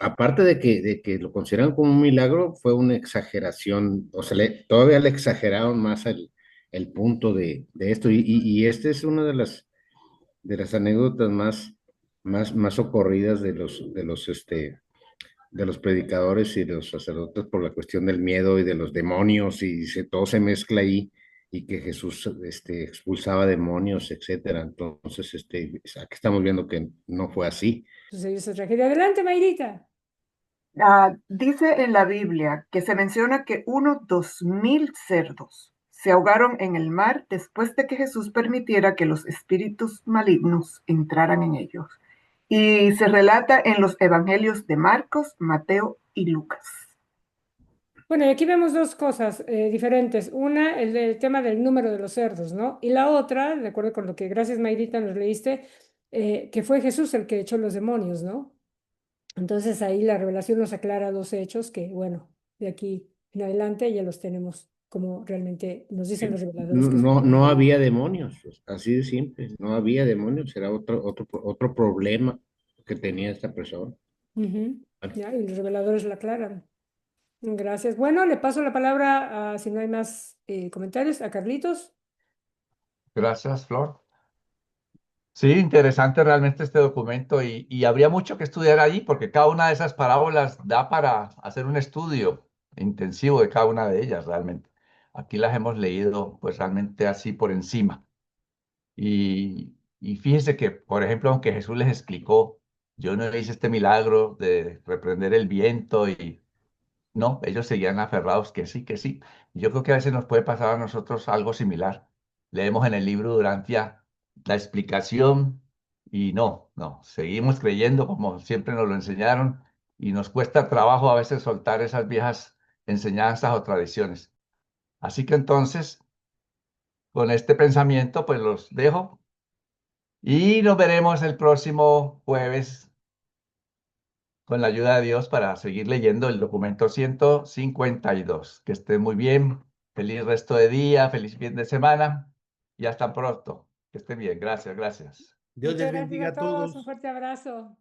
aparte de que lo consideran como un milagro, fue una exageración, o sea, todavía le exageraron más el punto de esto, y este es una de las anécdotas más ocurridas de los predicadores y de los sacerdotes por la cuestión del miedo y de los demonios, y todo se mezcla ahí, y que Jesús expulsaba demonios, etcétera. Entonces, aquí estamos viendo que no fue así. Sucedió esa tragedia. Adelante, Mayrita. Dice en la Biblia que se menciona que unos 2000 cerdos se ahogaron en el mar después de que Jesús permitiera que los espíritus malignos entraran en ellos. Y se relata en los evangelios de Marcos, Mateo y Lucas. Bueno, y aquí vemos dos cosas diferentes. Una, el tema del número de los cerdos, ¿no? Y la otra, de acuerdo con lo que gracias, Mayrita, nos leíste, que fue Jesús el que echó los demonios, ¿no? Entonces ahí la revelación nos aclara dos hechos que, bueno, de aquí en adelante ya los tenemos como realmente nos dicen los reveladores que No, son. no había demonios, así de simple, no había demonios, era otro problema que tenía esta persona. Ujú. Ya, y los reveladores lo aclaran. Gracias. Bueno, le paso la palabra a, si no hay más comentarios, a Carlitos. Gracias, Flor. Sí, interesante realmente este documento y habría mucho que estudiar allí porque cada una de esas parábolas da para hacer un estudio intensivo de cada una de ellas realmente. Aquí las hemos leído pues realmente así por encima. Y fíjense que, por ejemplo, aunque Jesús les explicó, yo no hice este milagro de reprender el viento y no, ellos seguían aferrados que sí, que sí. Y yo creo que a veces nos puede pasar a nosotros algo similar. Leemos en el libro Durantia la explicación y no, seguimos creyendo como siempre nos lo enseñaron y nos cuesta trabajo a veces soltar esas viejas enseñanzas o tradiciones. Así que entonces, con este pensamiento, pues los dejo y nos veremos el próximo jueves con la ayuda de Dios para seguir leyendo el documento 152. Que estén muy bien, feliz resto de día, feliz fin de semana y hasta pronto. Que estén bien, gracias, gracias. Dios Muchas les gracias bendiga a a todos. Un todos. fuerte abrazo.